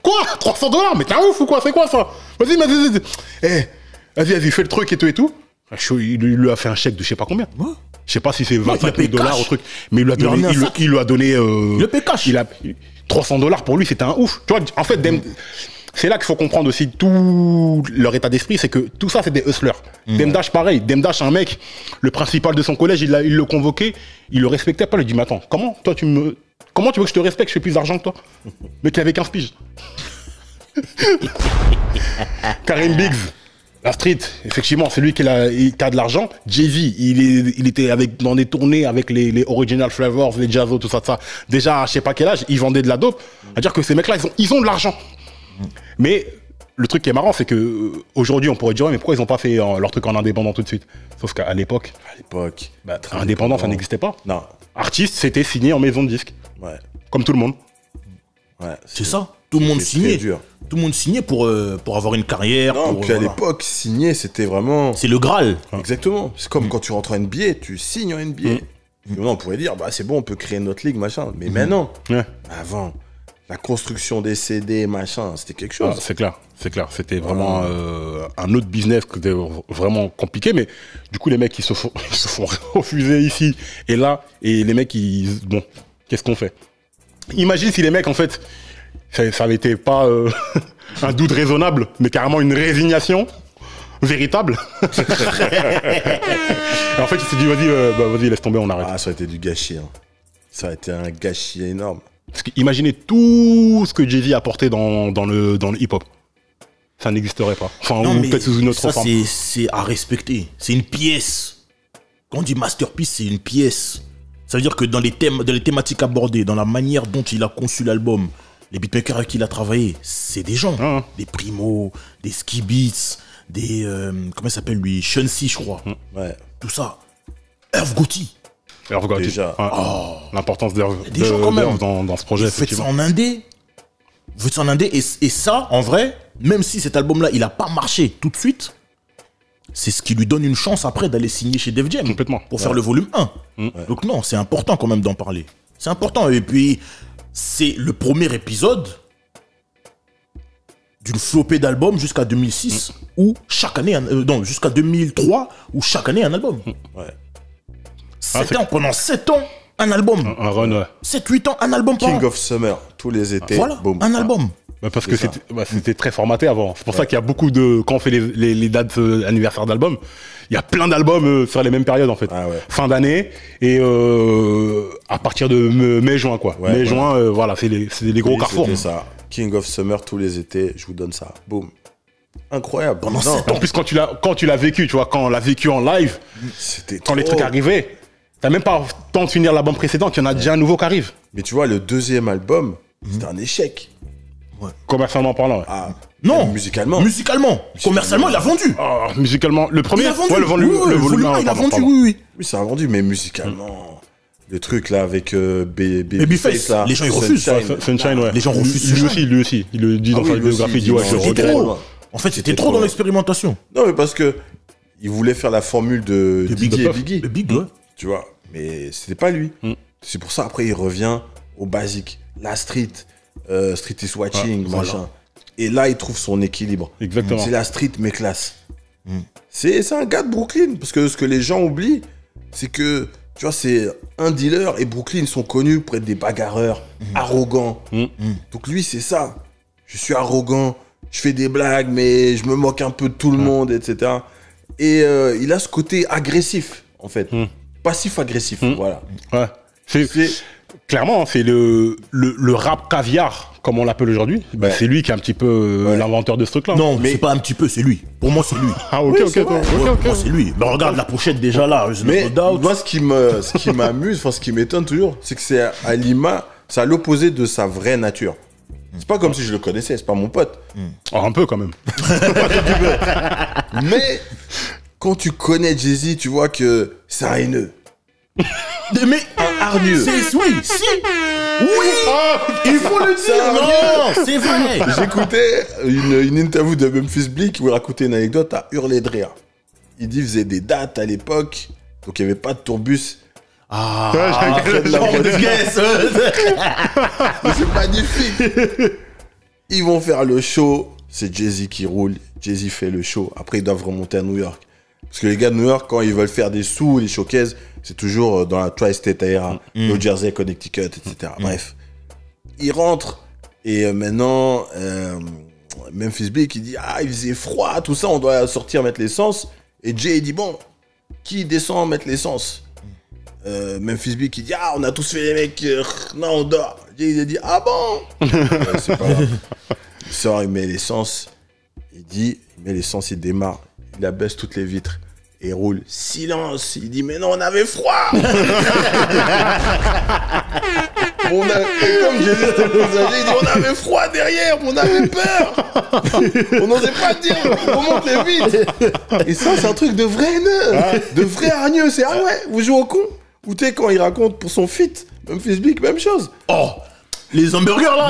Quoi? $300? Mais t'es un ouf ou quoi? C'est quoi ça? Vas-y. Vas-y, fais le truc et tout. Il lui a fait un chèque de je sais pas combien. Ouais. Je sais pas si c'est $25,000 ou truc, mais il lui a donné le paye cash. $300 pour lui, c'était un ouf. Tu vois, en fait, c'est là qu'il faut comprendre aussi tout leur état d'esprit, c'est que tout ça, c'est des hustlers. Demdash, pareil. Demdash, un mec, le principal de son collège, il le convoquait, il le respectait pas. Il lui dit, mais attends, comment tu veux que je te respecte, je fais plus d'argent que toi? Mais qu'il avait 15 piges. Karim Biggs. La street, effectivement, c'est lui qui a de l'argent. Jay-Z, il était dans des tournées avec les Original Flavors, les Jazzo, tout ça. Déjà, à je sais pas quel âge, ils vendaient de la dope. C'est-à-dire que ces mecs-là, ils ont de l'argent. Mais le truc qui est marrant, c'est que aujourd'hui, on pourrait dire, mais pourquoi ils ont pas fait leur truc en indépendant tout de suite? Sauf qu'à l'époque, indépendant, ça n'existait pas. Non. Artiste, c'était signé en maison de disque. Ouais. Comme tout le monde. Ouais. C'est ça. Tout le monde signait. Tout le monde signait pour avoir une carrière. Non, puis à l'époque, signer, c'était vraiment... C'est le Graal. Exactement. C'est comme quand tu rentres en NBA, tu signes en NBA. Maintenant, on pourrait dire, c'est bon, on peut créer notre ligue, machin. Mais maintenant, avant, la construction des CD, machin, c'était quelque chose. C'est clair. C'était vraiment un autre business qui était vraiment compliqué. Mais du coup, les mecs, ils se font refuser ici et là. Et les mecs, bon, qu'est-ce qu'on fait? Imagine si les mecs, en fait... Ça avait été pas un doute raisonnable, mais carrément une résignation véritable. Et en fait, il s'est dit, vas-y, laisse tomber, on arrête. Ah, ça aurait été du gâchis. Hein. Ça aurait été un gâchis énorme. Parce que imaginez tout ce que Jay-Z a apporté dans le hip-hop. Ça n'existerait pas. Enfin, ou peut-être sous une autre forme. C'est à respecter. C'est une pièce. Quand on dit masterpiece, c'est une pièce. Ça veut dire que dans les thématiques abordées, dans la manière dont il a conçu l'album, les beatmakers avec qui il a travaillé, c'est des gens. Des Primo, des Ski Beatz, des... comment il s'appelle lui? Sean C, je crois. Ouais. tout ça. Irv Gotti. Irv Gotti. Déjà. Ouais. L'importance d'Irv Des gens quand même. dans ce projet, Vous faites ça effectivement. en indé. Vous faites ça en indé. Et ça, en vrai, même si cet album-là, il a pas marché tout de suite, c'est ce qui lui donne une chance après d'aller signer chez Def Jam. Complètement. Pour faire le volume 1. Donc non, c'est important quand même d'en parler. C'est important. Et puis, c'est le premier épisode d'une flopée d'albums jusqu'à 2006, où chaque année, non, jusqu'à 2003, où chaque année un album. Ouais. 7 ans, pendant 7 ans, un album. Un run, ouais. 7-8 ans, un album par King an. of Summer, tous les étés. Voilà, boum. un album. Bah, parce que ça. c'était très formaté avant. C'est pour ça qu'il y a beaucoup de... Quand on fait les dates anniversaires d'albums, il y a plein d'albums sur les mêmes périodes, en fait. Ah ouais. Fin d'année et à partir de mai-juin, quoi. Ouais, Mai-juin, voilà, c'est les gros Oui, carrefours. c'était ça. King of Summer, tous les étés, je vous donne ça. Boum. Incroyable. Pendant Non, 7 ans. En plus, quand tu l'as vécu, tu vois, quand on l'a vécu en live, C'était quand les trop. trucs arrivaient, t'as même pas le temps de finir l'album précédent, il y en a déjà un nouveau qui arrive. Mais tu vois, le deuxième album, c'était un échec. Commercialement parlant, ouais. Ah, Non. même musicalement. Musicalement. Commercialement, il a vendu. Ah, musicalement, le premier, Il a vendu. ouais, le volume, Oui, le volume 1, il a pardon, vendu, pardon. oui. Oui, ça a vendu, mais musicalement. Le truc là avec Babyface, là, les gens, ils refusent. Sunshine. Sunshine, ouais. Les gens refusent Lui Sunshine. aussi, il le dit Ah dans oui, sa lui aussi, biographie, il il dit, ouais, dit, je non, regrette. trop. loin. En fait, c'était C'était trop trop dans loin. l'expérimentation. Non, mais parce que il voulait faire la formule de Biggie et Puff. Biggie. Le Big, ouais. Tu vois, mais c'était pas lui. C'est pour ça, après, il revient au basique. La street, street is watching, Ouais, machin. Et là, il trouve son équilibre. Exactement. C'est la street, mais classe. C'est un gars de Brooklyn. Parce que ce que les gens oublient, c'est que, tu vois, c'est un dealer et Brooklyn sont connus pour être des bagarreurs, arrogants. Donc lui, c'est ça. Je suis arrogant, je fais des blagues, mais je me moque un peu de tout le monde, etc. Et il a ce côté agressif, en fait. Passif-agressif, voilà. Ouais. Clairement, c'est le rap caviar, comme on l'appelle aujourd'hui. Bah, Ouais. c'est lui qui est un petit peu Ouais. l'inventeur de ce truc-là. Non, Mais- c'est pas un petit peu, c'est lui. Pour moi, c'est lui. Ah, ok, Oui, ok, c'est ok, vrai. ok, Ouais, ok. pour moi, c'est lui. Mais regarde la pochette déjà là. Mais No doubt. moi, ce qui m'amuse, enfin, ce qui m'étonne toujours, c'est que c'est à l'ima, c'est à l'opposé de sa vraie nature. C'est pas comme si je le connaissais, c'est pas mon pote. Ah, un peu quand même. Mais quand tu connais Jay-Z, tu vois que c'est un haineux. Mais hargneux. Oui, si. Oui. Il faut le dire. Non, c'est vrai. J'écoutais une interview de Memphis Bleek où il racontait une anecdote à hurler de rire. Il dit qu'il faisait des dates à l'époque, donc il n'y avait pas de tourbus. Ouais, de la Oh, voiture. guess. C'est magnifique. Ils vont faire le show, c'est Jay-Z qui roule, Jay-Z fait le show. Après, ils doivent remonter à New York. Parce que les gars de New York, quand ils veulent faire des sous, les showcases, c'est toujours dans la Tri-State Area, New Jersey, Connecticut, etc. Bref. Ils rentrent, et maintenant, Memphis Bleek, il dit, ah, il faisait froid, tout ça, on doit sortir mettre l'essence. Et Jay, il dit, bon, qui descend mettre l'essence? Memphis Bleek, il dit, ah, on a tous fait les mecs, non, on dort. Jay, il a dit, ah bon? C'est pas grave. Il sort, il met l'essence, il met l'essence, il démarre, il abaisse toutes les vitres et il roule. Silence. Il dit, mais non, on avait froid. Et comme Jay-Z était plus âgé, il dit, on avait froid derrière, on avait peur. On n'osait pas dire, on remonte les vitres. Et ça, c'est un truc de vrai haineux, de vrai hargneux. C'est, ah ouais, vous jouez au con? Ou tu sais, quand il raconte pour son feat, Memphis Bleek, même chose. Oh, les hamburgers là.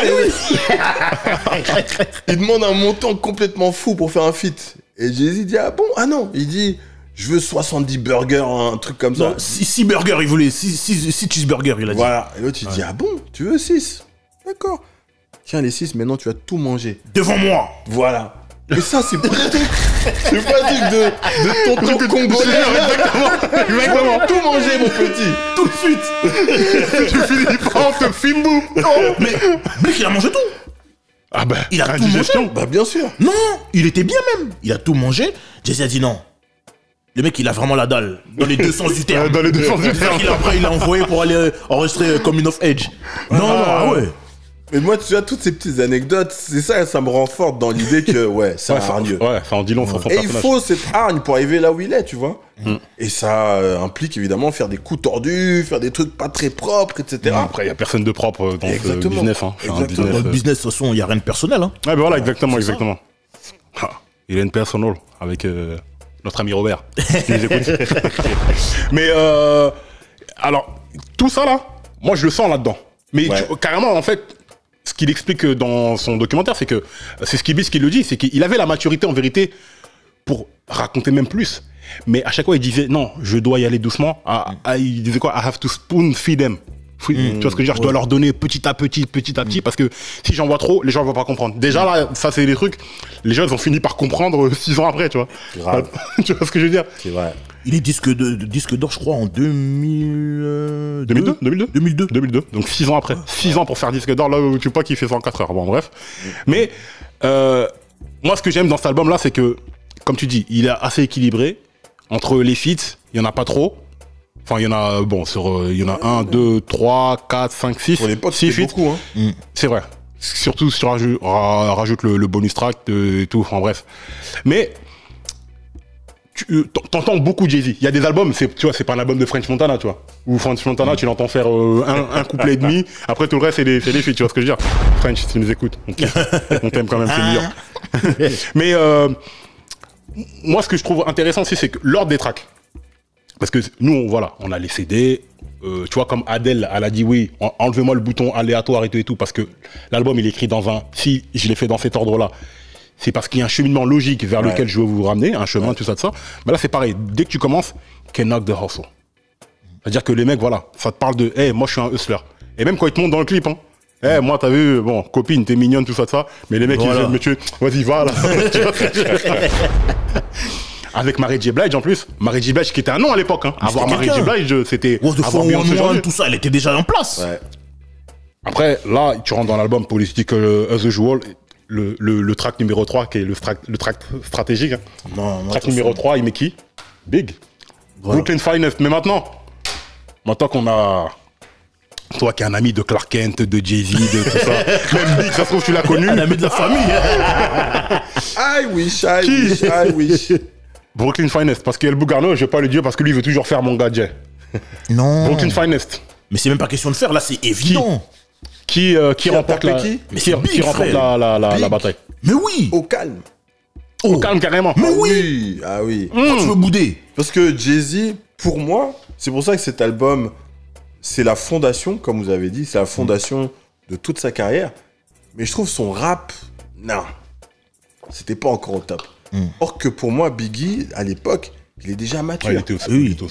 Il demande un montant complètement fou pour faire un feat. Et Jay-Z dit, ah bon? Ah non. Il dit, je veux 70 burgers, un truc comme ça. 6 burgers, il voulait 6 cheeseburgers, il a dit. Voilà. Et l'autre, il dit, ah bon? Tu veux 6? D'accord. Tiens, les 6, maintenant, tu vas tout manger. Devant moi. Voilà. Mais ça, c'est pas un truc. C'est pas un truc de tonton congolais. Exactement. Tout manger, mon petit. Tout de suite. Tu finis par te fimbou. Mais Bleek, il a mangé tout. Ah bah, Il a tout indigestion. Bah, bien sûr. Non, il était bien même. Il a tout mangé. Jay-Z a dit non. Le mec, il a vraiment la dalle. Dans les deux sens du terme. Dans les deux sens du terme. Après, il a envoyé pour aller enregistrer Coming of Age. Non, ah ouais. Mais moi, tu vois, toutes ces petites anecdotes, c'est ça, ça me rend forte dans l'idée que, ouais, c'est un hargneux. Ouais, ça en dit long sur son Et il personnage. faut cette hargne pour arriver là où il est, tu vois. Et ça implique évidemment faire des coups tordus, faire des trucs pas très propres, etc. Après, il n'y a personne de propre dans ce Exactement. business. Hein. C'est un Exactement. business, Dans le business, de toute façon, il n'y a rien de personnel. Hein. Ouais, bah voilà, exactement, exactement. Ah, il a une personnel avec Notre ami Robert, qui nous écoute. Mais alors, tout ça là, moi je le sens là-dedans. Mais carrément, en fait, ce qu'il explique dans son documentaire, c'est que c'est Skibis qui le dit, c'est qu'il avait la maturité en vérité pour raconter même plus. Mais à chaque fois, il disait non, je dois y aller doucement. Il disait quoi? I have to spoon feed them. Tu vois ce que je veux dire? Je dois leur donner petit à petit, parce que si j'en vois trop, les gens ne vont pas comprendre. Déjà là, ça c'est des trucs, les gens ils ont fini par comprendre 6 ans après, tu vois. Tu vois ce que je veux dire? C'est vrai. Il est disque d'or, je crois, en 2002. Donc 6 ans après. 6 ans pour faire disque d'or, là où tu vois qu'il fait 104 heures. Bon, bref. Mais moi, ce que j'aime dans cet album-là, c'est que, comme tu dis, il est assez équilibré. Entre les feats, il n'y en a pas trop. Enfin, il y en a, bon, il y en a 1, 2, 3, 4, 5, 6. Pour l'époque, 6 feats. beaucoup, hein. C'est vrai. Surtout si tu rajoutes le bonus track et tout. Enfin, bref. Mais t'entends beaucoup Jay-Z. Il y a des albums, tu vois, c'est pas un album de French Montana, tu vois. Ou French Montana, tu l'entends faire un couplet et demi. Après, tout le reste, c'est des feats, tu vois ce que je veux dire. French, si tu nous écoutes, on t'aime quand même, c'est New York. Mais moi, ce que je trouve intéressant aussi, c'est que l'ordre des tracks. Parce que nous, on a les CD. Tu vois, comme Adele, elle a dit oui, enlevez-moi le bouton aléatoire et tout, parce que l'album, il est écrit dans un... Si je l'ai fait dans cet ordre-là, c'est parce qu'il y a un cheminement logique vers lequel je veux vous ramener, un chemin, tout ça, de ça. Mais là, c'est pareil. Dès que tu commences, can knock the hustle. C'est-à-dire que les mecs, voilà, ça te parle de, hey, moi, je suis un hustler. Et même quand ils te montrent dans le clip, hein, hey, moi, t'as vu, bon, copine, t'es mignonne, tout ça, de ça. Mais les mecs, ils disent, mais tu, vas-y, va, là. Avec Mary J. Blige, en plus. Mary J. Blige, qui était un nom à l'époque, hein. Avoir Mary J. Blige, c'était... avoir bien ce genre, tout ça, elle était déjà en place. Ouais. Après, là, tu rentres dans l'album Politique as usual. Le track numéro 3, qui est le track stratégique. Hein. Non, track numéro 3, il met qui? Big. Voilà. Brooklyn Finest. Mais maintenant qu'on a... Toi qui es un ami de Clark Kent, de Jay-Z, de tout ça. Même Big, ça se trouve, tu l'as connu. Un ami de la famille. I wish. Brooklyn Finest. Parce qu'El Bougarno, je vais pas le dire parce que lui, il veut toujours faire mon gadget. Non. Brooklyn Finest. Mais c'est même pas question de faire, là, c'est évident. Qui remporte la bataille. Mais oui. Au calme. Au calme, carrément. Mais oui. Ah oui. Pourquoi tu veux bouder? Parce que Jay-Z, pour moi, c'est pour ça que cet album, c'est la fondation, comme vous avez dit, c'est la fondation de toute sa carrière. Mais je trouve son rap, non, c'était pas encore au top. Or que pour moi, Biggie, à l'époque, il est déjà mature. Ouais,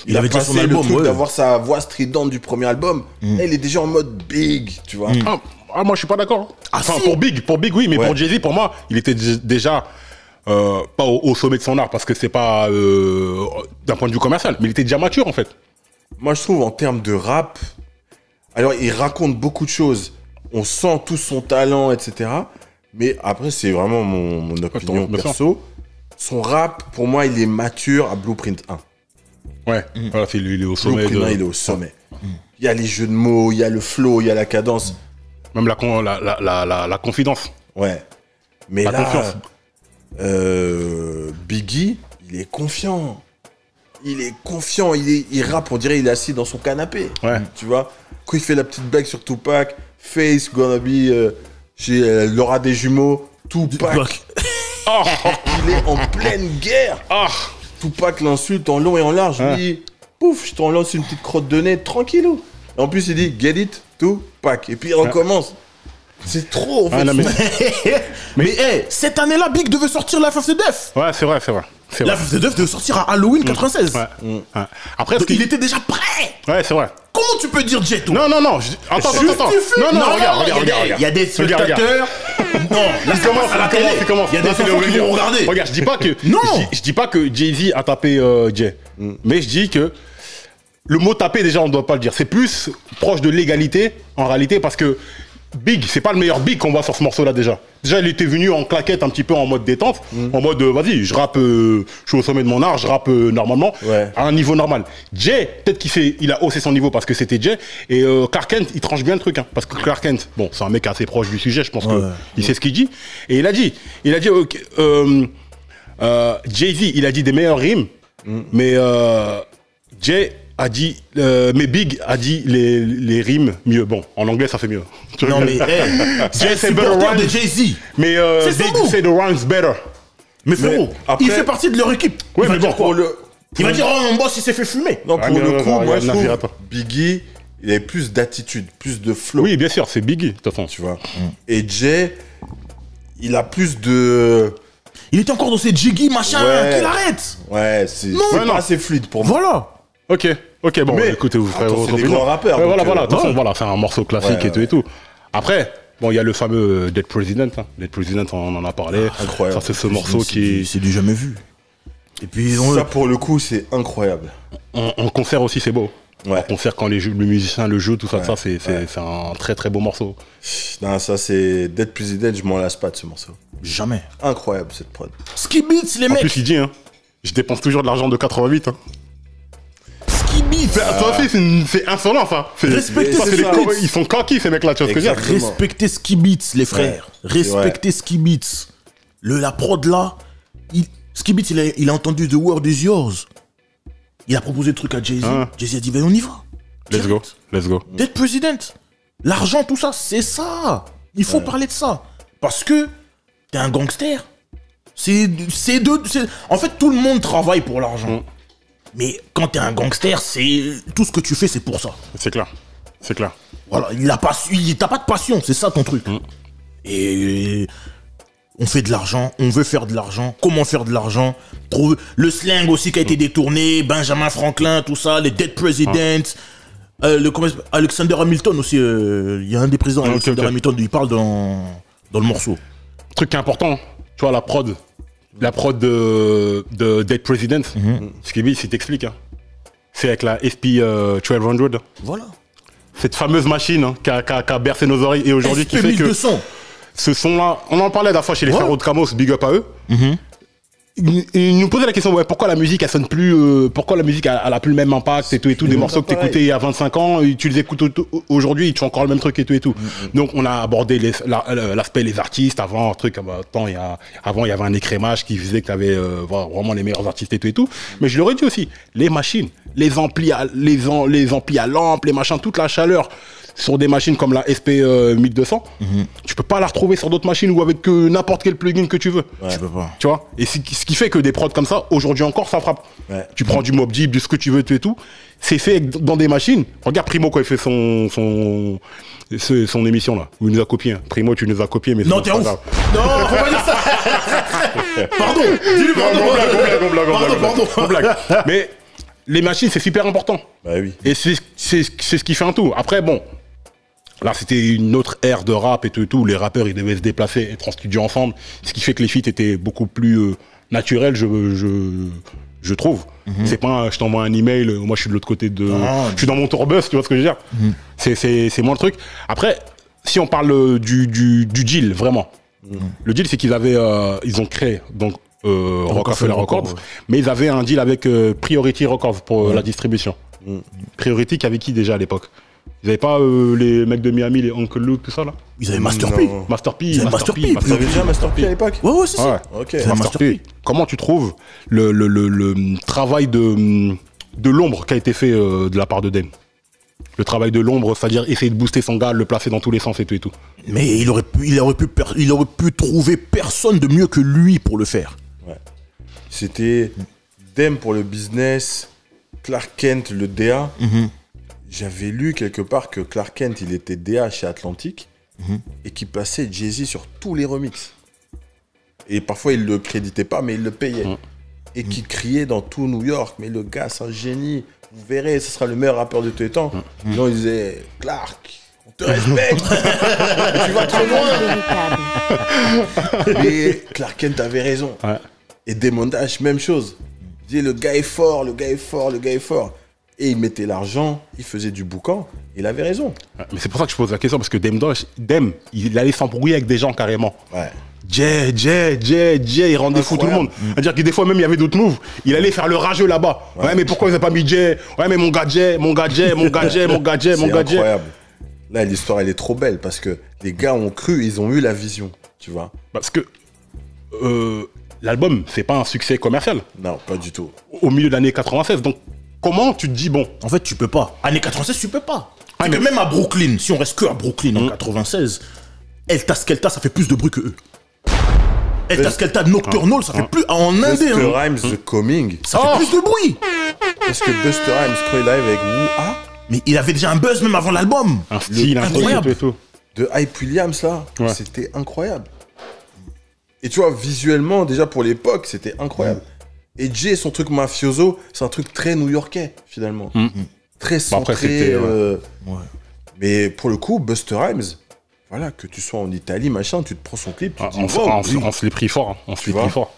il avait déjà son album, d'avoir sa voix stridente du premier album. Là, il est déjà en mode big, tu vois. Moi, je suis pas d'accord. Enfin, si. pour Big, oui, mais pour Jay-Z, pour moi, il était déjà pas au sommet de son art parce que c'est pas d'un point de vue commercial, mais il était déjà mature en fait. Moi, je trouve en termes de rap, alors il raconte beaucoup de choses. On sent tout son talent, etc. Mais après, c'est vraiment mon opinion perso. Son rap, pour moi, il est mature à Blueprint 1. Ouais, voilà, il est au sommet. Blueprint 1, il est au sommet. Il y a les jeux de mots, il y a le flow, il y a la cadence. Même la confidence. Ouais. Mais la là, confiance. Biggie, il est confiant. Il rappe, on dirait il est assis dans son canapé. Ouais. Tu vois, quand il fait la petite blague sur Tupac, Face, gonna be, chez Laura des jumeaux, Tupac. Il est en pleine guerre. Tupac l'insulte en long et en large. Il dit, pouf, je t'en lance une petite crotte de nez, tranquillou. Et en plus, il dit, get it, Tupac. Et puis il recommence. C'est trop, en fait. Mais hey, cette année-là, Big devait sortir Life of the Death. Ouais, c'est vrai. Life of the Death devait sortir à Halloween 96. Ouais. Après, donc, il était déjà prêt. Ouais, c'est vrai. Comment tu peux dire Jet? Non. Attends. Non, regarde. Il y a des spectateurs. Non, là, il commence. Il y a des enfants qui vont regarder. Regarde, je dis pas que. Non. Je dis pas que Jay-Z a tapé Jay. Mais je dis que le mot taper, déjà, on ne doit pas le dire. C'est plus proche de l'égalité, en réalité, parce que Big, c'est pas le meilleur Big qu'on voit sur ce morceau-là déjà. Déjà, il était venu en claquette un petit peu en mode détente, en mode vas-y, je rappe, je suis au sommet de mon art, je rappe normalement, à un niveau normal. Jay, peut-être il a haussé son niveau parce que c'était Jay, et Clark Kent, il tranche bien le truc, hein, parce que Clark Kent, bon, c'est un mec assez proche du sujet, je pense qu'il sait ce qu'il dit, et il a dit, Jay-Z, il a dit des meilleures rimes, mais Jay a dit, mais Big a dit les rimes mieux. Bon, en anglais, ça fait mieux. Non, mais Jay, c'est supporter de Jay-Z. Mais Big, c'est the rhymes better. Mais frérot, après- il fait partie de leur équipe. Ouais, Il va mais dire bon, quoi pour le- Il va dire, oh, mon boss, il s'est fait fumer. Non, pour Ah, mais le non, coup, non, moi, il je y a trouve attends. Biggie, il avait plus d'attitude, plus de flow, Oui, bien sûr, c'est Biggie, de toute façon. tu vois. Et Jay, il a plus de... Il était encore dans ses jiggy, machin, Ouais. qu'il arrête. Ouais, c'est Non. c'est Ouais, pas non. assez fluide pour moi. Voilà. Ok, bon, Mais, écoutez, vous ferez attends, votre c'est des opinion. grands rappeurs, Ouais, donc, voilà, de toute façon, ouais. voilà, c'est un morceau classique Ouais, et tout. Après, bon, il y a le fameux Dead President. Hein. Dead President, on en a parlé. Incroyable. Ça, c'est ce morceau qui... C'est du jamais vu. Et puis, ils ont. Ça, pour le coup, c'est incroyable. En concert aussi, c'est beau. Ouais. En concert, quand le musicien le joue, tout ça, Ouais, ça c'est un très très beau morceau. Non, ça, c'est Dead President, je m'en lasse pas de ce morceau. Jamais. Incroyable, cette prod. Ski Beats, les En mecs. plus, il dit, hein, je dépense toujours de l'argent de 88. Hein. Ski Beats. Ça aussi, c'est insolent, ça. Respectez ça, ces c'est des ça. cons, ils sont coquilles, ces mecs-là, tu vois ce que je veux dire. Exactement. Respectez Ski Beats, les frères. Ouais, Respectez Ski Beats. La prod là, Ski Beats, il a entendu The World Is Yours. Il a proposé le truc à Jay-Z. Ah. Jay-Z a dit, ben on y va. Let's go, let's go. Dead President. L'argent, tout ça, c'est ça. Il faut parler de ça. Parce que t'es un gangster. En fait, tout le monde travaille pour l'argent. Mais quand t'es un gangster, tout ce que tu fais, c'est pour ça. C'est clair, c'est clair. Voilà, t'as pas de passion, c'est ça ton truc. Et on fait de l'argent, on veut faire de l'argent. Comment faire de l'argent? Trouver le slang aussi qui a été détourné, Benjamin Franklin, tout ça, les Dead Presidents. Alexander Hamilton aussi, il y a un des présidents, Ok, Alexander ok. Hamilton, il parle dans le morceau. Truc qui est important, tu vois, la prod de Dead President, ce qui il t'explique. Hein. C'est avec la SP 1200. Voilà. Cette fameuse machine hein, qui a bercé nos oreilles et aujourd'hui qui fait que SP1200. ce son-là, on en parlait la fois chez les Ouais. frérots de Camos, big up à eux. Ils nous posaient la question, ouais, pourquoi la musique elle sonne plus, pourquoi la musique elle a plus le même impact et tout, des morceaux que pareil. t'écoutais il y a 25 ans, et tu les écoutes aujourd'hui, tu fais encore le même truc et tout. Donc on a abordé l'aspect les artistes avant, un truc, avant il y avait un écrémage qui faisait que t'avais vraiment les meilleurs artistes et tout. Mais je leur ai dit aussi, les machines, les amplis à lampe, les machins, toute la chaleur sur des machines comme la SP 1200, tu peux pas la retrouver sur d'autres machines ou avec n'importe quel plugin que tu veux. Tu peux pas. Tu vois, et ce qui fait que des prods comme ça, aujourd'hui encore, ça frappe. Ouais. Tu prends du Mobb Deep, de ce que tu veux, tout et tout. C'est fait dans des machines. Regarde Primo quand il fait son émission là, où il nous a copié. Hein. Primo, tu nous as copié, mais Non, c'est t'es pas ouf. grave. Non, faut pas dire ça. Pardon. Dis-lui pardon. On blague. Mais les machines, c'est super important. Bah oui. Et c'est ce qui fait un tout. Après, bon, là, c'était une autre ère de rap et tout. Les rappeurs, ils devaient se déplacer, être en studio ensemble. Ce qui fait que les feats étaient beaucoup plus naturels, je trouve. C'est pas, je t'envoie un email, moi je suis de l'autre côté de... je suis dans mon tourbus, tu vois ce que je veux dire. C'est moins le truc. Après, si on parle du deal, vraiment. Le deal, c'est qu'ils avaient... ils ont créé, donc... Rockefeller Records, mais ils avaient un deal avec Priority Records pour la distribution. Priority qui avait qui déjà à l'époque? Ils avaient pas les mecs de Miami, les Uncle Luke, tout ça là? Ils avaient Master P. Non. Master P, Ils avaient Master Master P, P. Vous avez déjà Master P à l'époque? Ouais, c'est ça. Ouais. Ok. C'est Master Master P. P. Comment tu trouves le travail de l'ombre qui a été fait de la part de Dame? Le travail de l'ombre, c'est-à-dire essayer de booster son gars, le placer dans tous les sens et tout. Mais il aurait pu trouver personne de mieux que lui pour le faire. C'était Dame pour le business, Clark Kent le DA. J'avais lu quelque part que Clark Kent, il était DA chez Atlantic et qu'il passait Jay-Z sur tous les remixes. Et parfois, il le créditait pas, mais il le payait. Et qui criait dans tout New York, mais le gars, c'est un génie. Vous verrez, ce sera le meilleur rappeur de tous les temps. Non, il disait, Clark, on te respecte. Tu vas trop loin. Mais Clark Kent avait raison. Ouais. Et Damon Dash, même chose. Il disait, le gars est fort, le gars est fort, le gars est fort. Et il mettait l'argent, il faisait du boucan. Il avait raison. Ouais, mais c'est pour ça que je pose la question, parce que Dame, il allait s'embrouiller avec des gens carrément. Ouais. Jay, il rendait fou tout le monde. C'est-à-dire que des fois même il y avait d'autres moves. Il allait faire le rageux là-bas. Ouais, mais pourquoi ils n'ont pas mis Jay? Ouais, mais mon gars Jay. C'est incroyable. Là, l'histoire, elle est trop belle parce que les gars ont cru, ils ont eu la vision, tu vois. Parce que l'album, c'est pas un succès commercial Non, pas du tout. au milieu de l'année 96. Donc comment tu te dis, bon, En fait, tu peux pas. Année 96, tu peux pas. C'est mais- que même à Brooklyn, si on reste que à Brooklyn en 96, Eltas Keltas, ça fait plus de bruit que eux. Et t'as ce qu'elle t'a Nocturnal, ça fait plus en indé. Buster Hein. Rhymes, The Coming. Ça fait plus de bruit. Parce que Buster Rhymes, quand il arrive avec Woo-Ah, Mais il avait déjà un buzz même avant l'album. Un style, un truc incroyable. et tout. de Hype Williams, là, Ouais. c'était incroyable. Et tu vois, visuellement, déjà pour l'époque, c'était incroyable. Et Jay, son truc mafioso, c'est un truc très new-yorkais, finalement. Très centré. après, c'était, Ouais. Mais pour le coup, Buster Rhymes, voilà, que tu sois en Italie, machin, tu te prends son clip, tu te dis, wow, oui. On se l'est pris fort. On se l'est vois. pris fort.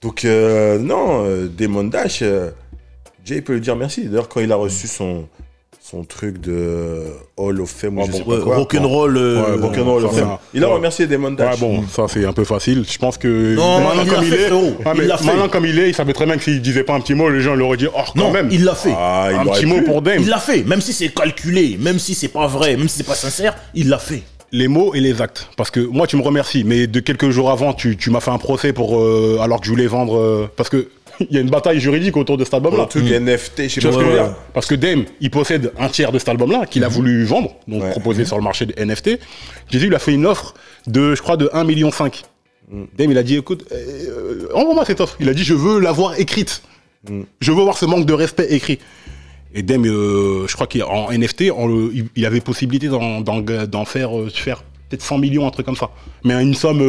Donc, non, Damon Dash, Jay peut lui dire merci. D'ailleurs, quand il a reçu son truc de Hall of Fame, ou je sais pas quoi. Rock'n'Roll. Rock'n'Roll Hall of ça, Fame. Il a remercié Damon Ouais, Dash. bon, ça c'est un peu facile. Je pense que Non, malin il l'a comme il fait, est, frérot. mais Il l'a fait. malin comme il est, il savait très bien que s'il disait pas un petit mot, les gens l'auraient dit, oh, quand Non, même. il l'a fait. Ah, il Un aurait petit pu. mot pour Dame. Il l'a fait. Même si c'est calculé, même si c'est pas vrai, même si c'est pas sincère, il l'a fait. Les mots et les actes. Parce que moi, tu me remercies, mais de quelques jours avant, tu m'as fait un procès pour alors que je voulais vendre. Parce que il y a une bataille juridique autour de cet Pour album-là. le truc NFT, je sais Tu vois pas ce que je veux quoi. dire? Parce que Dame, il possède un tiers de cet album-là qu'il a voulu vendre, donc Ouais. proposer sur le marché des NFT. Jésus, il a fait une offre de, je crois, de 1,5 million. Dame, il a dit, écoute, envoie-moi cette offre. Il a dit, je veux l'avoir écrite. Je veux voir ce manque de respect écrit. Et Dame, je crois qu'en NFT, il avait possibilité d'en faire peut-être 100 millions, un truc comme ça. Mais une somme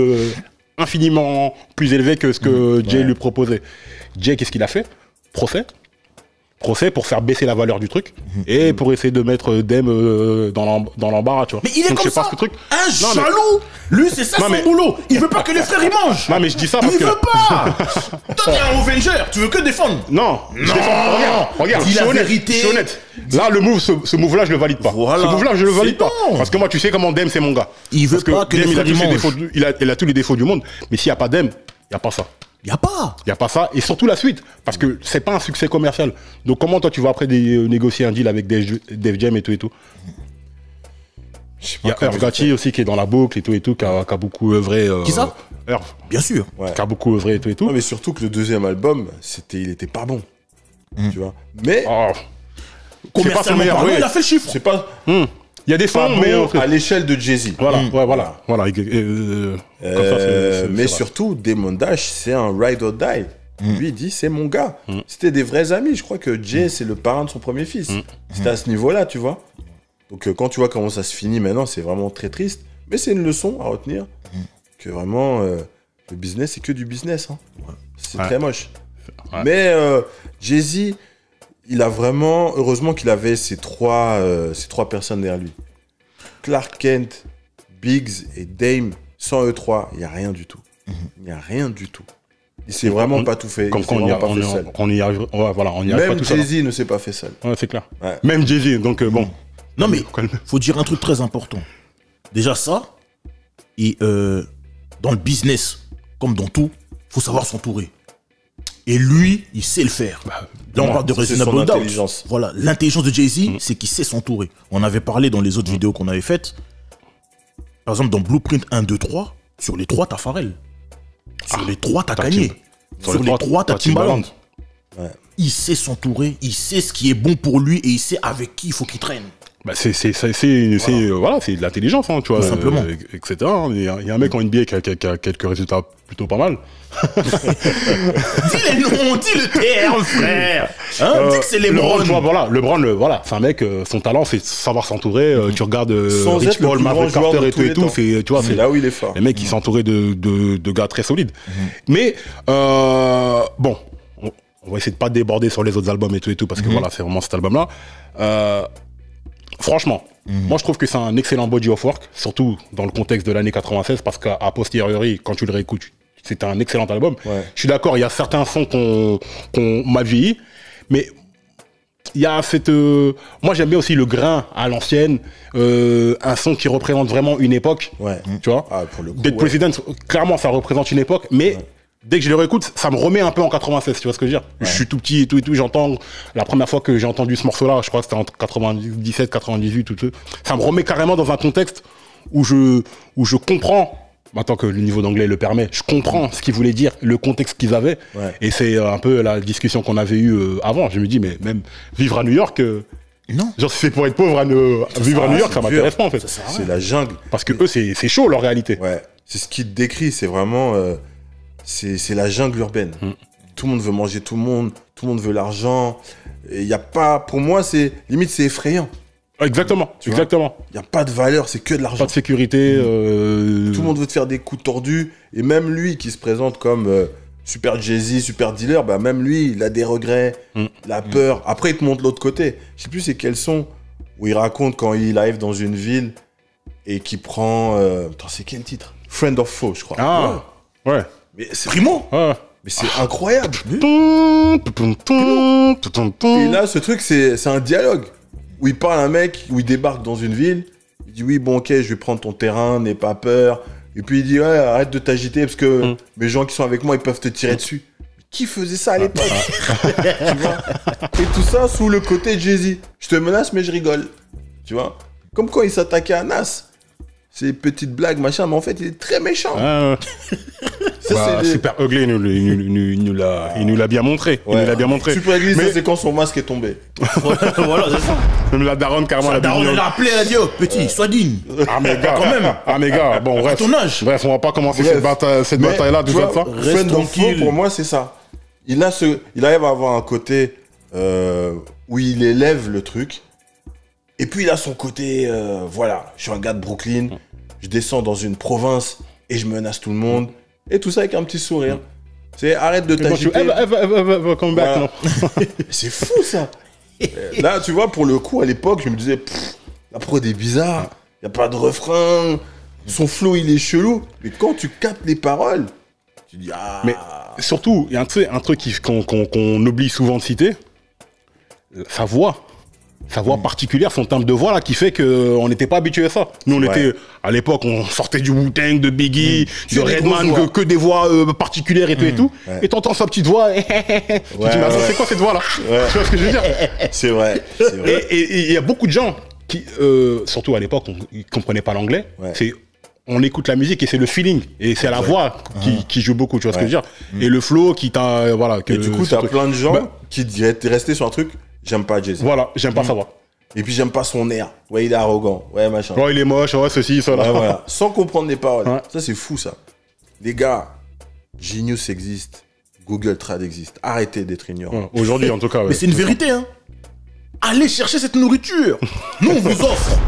infiniment plus élevée que ce que Jay lui proposait. Jay, qu'est-ce qu'il a fait? Procès pour faire baisser la valeur du truc et pour essayer de mettre Dame dans l'embarras, tu vois. Mais il est Donc, comme je sais pas ça. ce truc. Un Non, mais- jaloux. Lui, c'est ça Non, son mais- boulot. Il veut pas que les frères y mangent. Non, mais je dis ça parce Il que. veut pas. Toi, t'es un Avenger. Tu veux que défendre. Non, je défends. Regarde, Dis je la suis honnête. vérité. Je suis honnête. Là, ce move-là, je le valide pas. Voilà. Ce move-là, je le valide C'est pas. bon. Parce que moi, tu sais comment Dame, c'est mon gars. Il veut Parce pas que les Dame, il a frères y tous les mangent. défauts il a tous les défauts du monde. Mais s'il n'y a pas Dame, il n'y a pas ça. Y a pas. Il n'y a pas ça. Et surtout la suite. Parce que c'est pas un succès commercial. Donc comment toi, tu vas après négocier un deal avec Def Jam et tout et tout? Je sais Il y pas a comment Irv il Gotti aussi qui est dans la boucle et tout, qui a beaucoup œuvré. Qui ça? Irv. Bien sûr. Ouais. Qui a beaucoup œuvré et tout et tout. Non, mais surtout que le deuxième album, il était pas bon. Tu vois. Mais Oh. Commercialement meilleur, parlant, oui. il a fait le chiffre. c'est pas Il y a des pas sons, bon mais. à l'échelle de Jay-Z. Voilà, ouais, voilà. Comme ça, c'est Mais vrai. surtout, Damon Dash, c'est un ride or die. Lui, il dit, c'est mon gars. C'était des vrais amis. Je crois que Jay, c'est le parrain de son premier fils. C'était à ce niveau-là, tu vois. Donc, quand tu vois comment ça se finit maintenant, c'est vraiment très triste. Mais c'est une leçon à retenir. Que vraiment, le business, c'est que du business. Hein. C'est Ouais. très moche. Ouais. Mais Jay-Z, il a vraiment... Heureusement qu'il avait ces trois personnes derrière lui. Clark Kent, Biggs et Dame. Sans eux trois, il n'y a rien du tout. Il n'y a rien du tout. Il s'est vraiment pas tout fait. Comme Il quand s'est vraiment pas fait seul. on y arrive. Ouais, voilà, on y arrive pas Même tout seul. Jay-Z ne s'est pas fait seul. Ouais, c'est clair. Ouais. Même Jay-Z, donc bon. Non, mais Calme. faut dire un truc très important. Déjà ça, et dans le business, comme dans tout, faut savoir s'entourer. Et lui, il sait le faire. Là, on parle de c'est Reasonable son Doubt. intelligence. Voilà, l'intelligence de Jay-Z, c'est qu'il sait s'entourer. On avait parlé dans les autres vidéos qu'on avait faites. Par exemple, dans Blueprint 1, 2, 3, sur les 3, t'as Pharrell. Sur les 3, t'as Kanye. Sur les 3, t'as Timbaland. Ouais. Il sait s'entourer, il sait ce qui est bon pour lui et il sait avec qui il faut qu'il traîne. Bah, c'est voilà, c'est de l'intelligence, hein, tu vois, Tout simplement. etc. Il y a un mec en NBA qui a quelques résultats plutôt pas mal. Dis les noms, dis le terme, frère. Hein, dis que c'est les LeBron, Browns. tu vois, voilà, LeBron, voilà, c'est un mec, son talent, c'est savoir s'entourer. Tu regardes Sans Rich être le Paul, plus Marvin grand joueur Carter de et tous tout les et tout, temps. c'est, tu vois, C'est là où il est fort. les mecs qui s'entouraient de gars très solides. Mais bon, on va essayer de pas déborder sur les autres albums et tout, parce que voilà, c'est vraiment cet album-là. Franchement, moi je trouve que c'est un excellent body of work, surtout dans le contexte de l'année 96, parce qu'à posteriori, quand tu le réécoutes, c'est un excellent album. Ouais. Je suis d'accord, il y a certains sons qu'on m'a vieilli, mais il y a cette... moi j'aime bien aussi le grain à l'ancienne, un son qui représente vraiment une époque, Ouais. tu vois. Ah, pour le coup, Dead ouais. President, clairement ça représente une époque, mais dès que je le réécoute, ça me remet un peu en 96, tu vois ce que je veux dire. Je suis tout petit et tout, j'entends, la première fois que j'ai entendu ce morceau-là, je crois que c'était en 97, 98, tout ça, ça me remet carrément dans un contexte où je comprends, maintenant que le niveau d'anglais le permet, je comprends ce qu'ils voulaient dire, le contexte qu'ils avaient, Ouais. et c'est un peu la discussion qu'on avait eue avant. Je me dis, mais même vivre à New York, Non. genre si c'est pour être pauvre, vivre à New York, ça m'intéresse pas en fait. C'est la jungle. Parce que eux, c'est chaud leur réalité. Ouais. C'est ce qu'il te décrit. C'est vraiment c'est la jungle urbaine. Tout le monde veut manger tout le monde veut l'argent. Il y a pas, pour moi, limite c'est effrayant. Exactement, exactement. Il n'y a pas de valeur, c'est que de l'argent. Pas de sécurité. Tout le monde veut te faire des coups tordus. Et même lui qui se présente comme super Jay-Z, super dealer, bah même lui, il a des regrets, la peur. Après, il te montre l'autre côté. Je sais plus c'est quels sont où il raconte quand il arrive dans une ville et qu'il prend... Attends, c'est quel titre? Friend of Foe, je crois. Ah, ouais. Mais c'est Primo. Ouais. Mais c'est incroyable. Et Et là, ce truc, c'est un dialogue où il parle à un mec, où il débarque dans une ville. Il dit oui, bon, ok, je vais prendre ton terrain, n'aie pas peur. Et puis il dit ouais, arrête de t'agiter parce que mes gens qui sont avec moi, ils peuvent te tirer dessus. Mais qui faisait ça à l'époque? Tu vois? Et tout ça sous le côté Jay-Z. Je te menace, mais je rigole. Tu vois? Comme quand il s'attaquait à Nas. Ces petites blagues, machin, mais en fait, il est très méchant. Ça, c'est Super Ugly, il nous l'a bien montré. Il nous l'a bien montré. Super Ugly, Mais- ça, c'est quand son masque est tombé. Voilà, c'est ça. Même la daronne, carrément, La la daronne, elle bignotte. l'a appelé, elle a dit, oh, petit, sois digne. Ah, mais gars. Quand même. Ah, mais gars. Bon, bref. ton âge. Bref, on va pas commencer Bref. cette Mais, bataille-là, tu tout ça, vois, ça. Reste Friend of Foe, tranquille. pour moi, c'est ça. Il arrive à avoir un côté où il élève le truc. Et puis, il a son côté, voilà, je suis un gars de Brooklyn, je descends dans une province et je menace tout le monde. Et tout ça avec un petit sourire. C'est arrête de Et donc, t'agiter. come back, Voilà. non. C'est fou, ça. Là, tu vois, pour le coup, à l'époque, je me disais, la prod est bizarre, il n'y a pas de refrain, son flow, il est chelou. Mais quand tu captes les paroles, tu dis, ah... Mais surtout, il y a un truc qu'on oublie souvent de citer. Sa voix. Sa voix particulière, son timbre de voix là, qui fait qu'on n'était pas habitué à ça. Nous, on était, à l'époque, on sortait du Wu-Tang, de Biggie, de Que des Redman, grosses voix. que des voix particulières et tout et tout. Ouais. Et t'entends sa petite voix. Tu te dis, mais attends, c'est quoi cette voix là? Tu vois ce que je veux dire? C'est vrai, c'est vrai. Et il y a beaucoup de gens qui, surtout à l'époque, ils ne comprenaient pas l'anglais. Ouais. On écoute la musique et c'est le feeling. Et c'est la voix qui joue beaucoup, tu vois ce que je veux dire? Et le flow qui t'a. Voilà, Et du coup, t'as plein de gens Bah- qui diraient, t'es resté sur un truc, j'aime pas Jay-Z. Voilà, j'aime pas sa voix. Et puis, j'aime pas son air. Ouais, il est arrogant. Ouais, machin. Ouais, il est moche, ouais, ceci, cela. Ouais, voilà. Sans comprendre les paroles. Ouais. Ça, c'est fou, ça. Les gars, Genius existe. Google Trad existe. Arrêtez d'être ignorants. Ouais, aujourd'hui, en tout cas. Mais Ouais. c'est une vérité, hein. Allez chercher cette nourriture. Nous, on vous offre.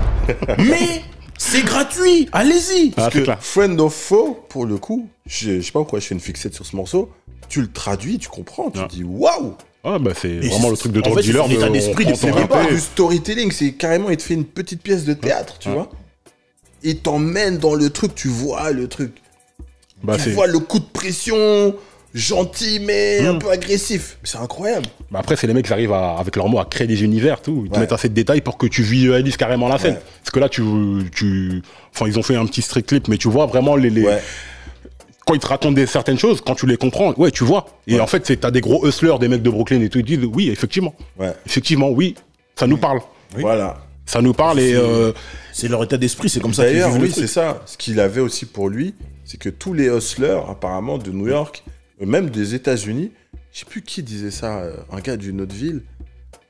Mais c'est gratuit. Allez-y. Ah, Parce c'est que clair. Friend of Foe, pour le coup, je sais pas pourquoi je fais une fixette sur ce morceau. Tu le traduis, tu comprends, tu Ouais. dis waouh! Ah, bah, c'est Et vraiment c'est- le truc de en drug fait, c'est dealer. son état d'esprit on de prend C'est ton même pas râpé. du storytelling, c'est carrément, il te fait une petite pièce de théâtre, tu vois. Il t'emmène dans le truc, tu vois le truc. Bah, Tu c'est- vois le coup de pression, gentil mais un peu agressif. C'est incroyable. bah, après, c'est les mecs qui arrivent avec leurs mots à créer des univers, tout. Ils te Ouais. mettent assez de détails pour que tu visualises carrément la scène. Ouais. Parce que là, enfin, ils ont fait un petit strict clip, mais tu vois vraiment les. Ouais. Quand ils te racontent certaines choses, quand tu les comprends, ouais, tu vois. Et en fait, t'as des gros hustlers, des mecs de Brooklyn et tout, ils disent oui, effectivement. Ouais. Effectivement, oui, ça nous parle. Voilà. Ça nous parle et. C'est leur état d'esprit, c'est comme ça qu'ils D'ailleurs, vivent le oui, truc. c'est ça. Ce qu'il avait aussi pour lui, c'est que tous les hustlers, apparemment, de New York, même des États-Unis, je sais plus qui disait ça, un gars d'une autre ville,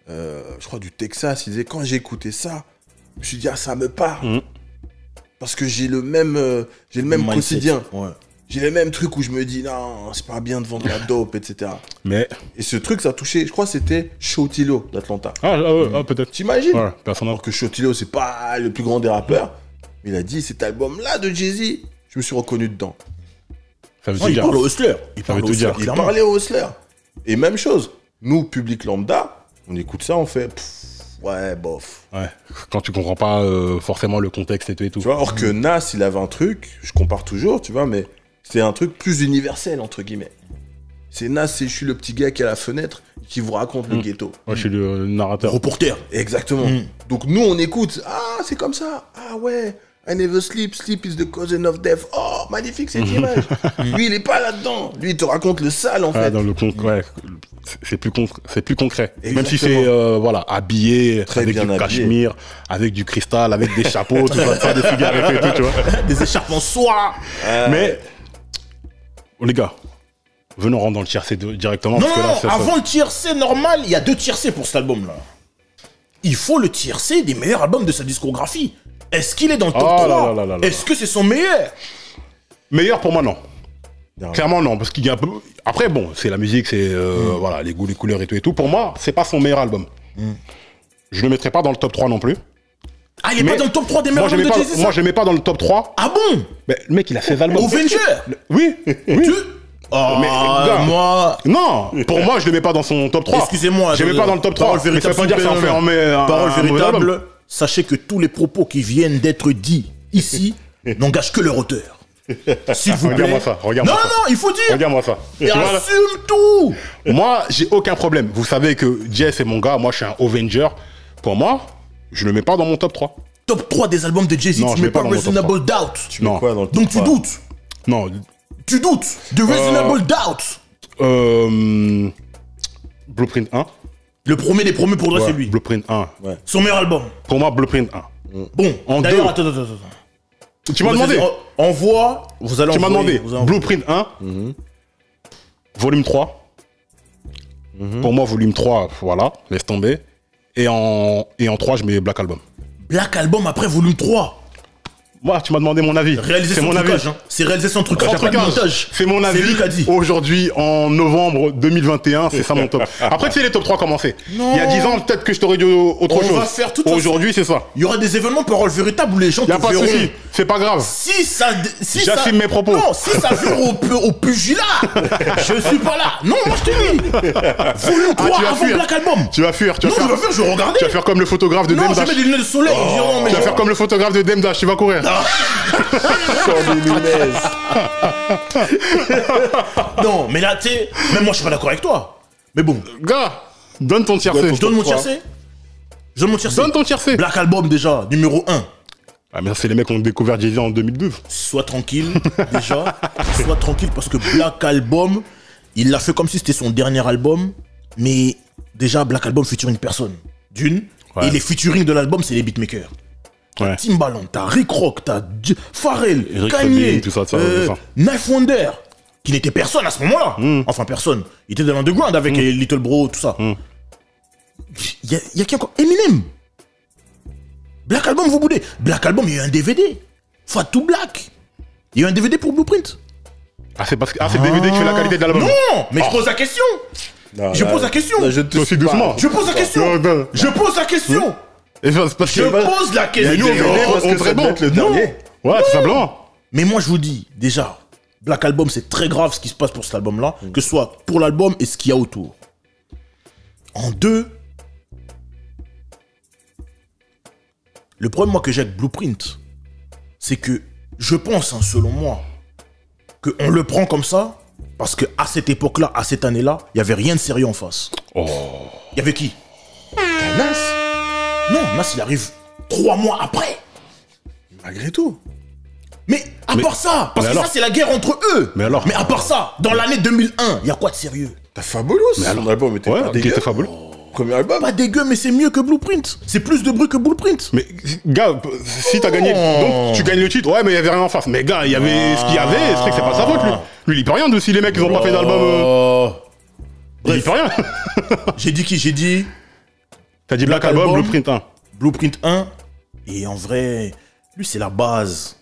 je crois du Texas, il disait quand j'ai écouté ça, je me suis dit, ah, ça me parle. Parce que j'ai le même Mindset. quotidien. Ouais. J'ai le même truc où je me dis, non, c'est pas bien de vendre la dope, etc. Mais. Et ce truc, ça a touché, je crois que c'était Shotilo d'Atlanta. Peut-être. T'imagines? Ouais, personne Alors que Shotilo, c'est pas le plus grand des rappeurs. Mais il a dit, cet album-là de Jay-Z, je me suis reconnu dedans. Ça veut Non, tout il dire. parle au hustler. Il veut parle au tout hustler, dire. Il clairement. parlait aux hustlers. Et même chose, nous, public lambda, on écoute ça, on fait, ouais, bof. Ouais. Quand tu comprends pas forcément le contexte et tout et tout. Tu vois, or que Nas, il avait un truc, je compare toujours, tu vois, mais c'est un truc plus universel, entre guillemets. C'est Nas, c'est je suis le petit gars qui est à la fenêtre, qui vous raconte le ghetto. Moi, je suis le narrateur. Reporter. Exactement. Donc nous, on écoute. Ah, c'est comme ça. Ah ouais. I never sleep. Sleep is the cousin of death. Oh, magnifique cette image. Lui, il est pas là-dedans. Lui, il te raconte le sale, en Ouais, fait. dans le ouais, c'est plus concret. Même si Exactement. c'est voilà, habillé, Très avec bien du habillé. cachemire, avec du cristal, avec des chapeaux, tout ça, des cigarettes et tout, tu vois. Des écharpes en soie. Mais les gars, venons rentrer dans le tiercé directement. Non, parce que là, non, ça- avant le tiercé normal, il y a 2 tiercés pour cet album-là. Il faut le tiercé des meilleurs albums de sa discographie. Est-ce qu'il est dans le top Oh là 3? là là là là. Est-ce que c'est son meilleur? Meilleur pour moi, non. Clairement, non, parce qu'il y a un peu... Après, bon, c'est la musique, c'est voilà, les goûts, les couleurs et tout. Pour moi, c'est pas son meilleur album. Je le mettrai pas dans le top 3 non plus. Ah, il est pas dans le top 3 des meilleurs albums de Jay-Z? Moi, je le mets pas dans le top 3. Ah bon? Mais le mec, il a 16 albums. Avenger? Oui. Oh, Mais, gars, moi... Non, pour moi, je le mets pas dans son top 3. Excusez-moi. Je le mets pas dans le top 3. Parole Mais ça veut pas dire que ça en fait Parole un mauvais album. véritable, sachez que tous les propos qui viennent d'être dits ici n'engagent que leur auteur. S'il vous plaît. Regarde-moi ça, regarde-moi ça. Non, il faut dire. Regarde-moi ça. Et assume tout. Moi, j'ai aucun problème. Vous savez que Jay, c'est mon gars. Moi, je suis un Avenger. Pour moi, je le mets pas dans mon top 3. Top 3 des albums de Jay-Z, Non, tu mets pas Reasonable Doubt. Tu mets quoi dans le top 3? Donc tu doutes. Non. Tu doutes de Reasonable Doubt. Blueprint 1. Le premier des premiers pour toi, c'est lui. Blueprint 1. Ouais. Son meilleur album. Pour moi, Blueprint 1. Bon, en d'ailleurs, deux. attends. Tu m'as demandé. Envoie, vous allez Tu m'as envoyer. demandé. Blueprint 1. Volume 3. Pour moi, volume 3, voilà, laisse tomber. Et en 3, je mets Black Album. Black Album après volume 3. Moi, tu m'as demandé mon avis. Réaliser c'est son mon trucage, avis. hein. C'est réaliser son trucage, Sans après le trucage. montage. C'est mon avis. C'est lui qui a dit. Aujourd'hui, en novembre 2021, c'est ça mon top. Après, tu sais, les top 3 commencés. Non. Il y a 10 ans, peut-être que je t'aurais dit autre chose. On va faire toute façon. Aujourd'hui, c'est ça. Il y aura des événements parole véritable où les gens Il n'y a te pas de verront. souci. C'est pas grave. Si ça. J'assume mes propos. Non, si ça vire au pugilat, je suis pas là. Non, moi je te dis. Volume 3 tu vas avant fuir. Black Album. Tu vas fuir. Non, je vais faire, je vais regarder. Tu vas faire comme le photographe de Non, je Demdash. mets des lunettes de soleil. Ils diront, mais Tu vas faire comme le photographe de Demdash. Tu vas courir. Non, mais là, tu sais, même moi je suis pas d'accord avec toi. Mais bon, Gars, donne ton tiercé. je donne mon tiercé. Je donne mon tiercé. Donne ton tiercé. Black Album déjà, numéro 1. Ah, mais ça, c'est les mecs qui ont découvert Jay-Z en 2012. Sois tranquille, déjà. Sois tranquille parce que Black Album, il l'a fait comme si c'était son dernier album. Mais déjà, Black Album featuring personne. D'une. Ouais. Et les featuring de l'album, c'est les beatmakers. Ouais. Timbaland, t'as Rick Rock, t'as Pharrell, Eric Kanye, Rubin, tout ça, tout ça. Knife Wonder, qui n'était personne à ce moment-là. Enfin, personne. Il était dans l'underground avec Little Bro, tout ça. Il y a qui encore? Eminem. Black Album, vous boudez. Black Album, il y a eu un DVD. Fatou Black. Il y a eu un DVD pour Blueprint. Ah, c'est parce que c'est le DVD qui fait la qualité de l'album. Non, mais je pose la question. Je pose la question. Je Toi aussi, doucement. pose la question. Non. Je pose la question. Et c'est parce Je que... pose la question. Mais nous, on serait bon. Non. Le dernier. Ouais, tout simplement. Mais moi, je vous dis, déjà, Black Album, c'est très grave ce qui se passe pour cet album-là, que ce soit pour l'album et ce qu'il y a autour. En deux, le problème, moi, que j'ai avec Blueprint, c'est que je pense, hein, selon moi, qu'on le prend comme ça, parce qu'à cette époque-là, à cette année-là, il n'y avait rien de sérieux en face. Oh. Il y avait qui? Nas. Non, Nas, il arrive 3 mois après. Malgré tout. Mais à part ça, parce que alors ça c'est la guerre entre eux. Mais alors à part ça, dans l'année 2001, il y a quoi de sérieux? T'as Fabulous. Son album était pas Ouais, qui dégueu. était fabuleux. Premier album. Pas dégueu, mais c'est mieux que Blueprint. C'est plus de bruit que Blueprint. Mais, gars, si t'as gagné, donc tu gagnes le titre, ouais, mais il y avait rien en face. Mais gars, il y avait ce qu'il y avait, c'est que c'est pas sa faute, lui. Lui, il peut rien de si les mecs, ils ont pas fait d'album. Il peut rien. J'ai dit qui? J'ai dit T'as dit Black Black Album, Album. Blueprint 1. Blueprint 1. Et en vrai, lui c'est la base.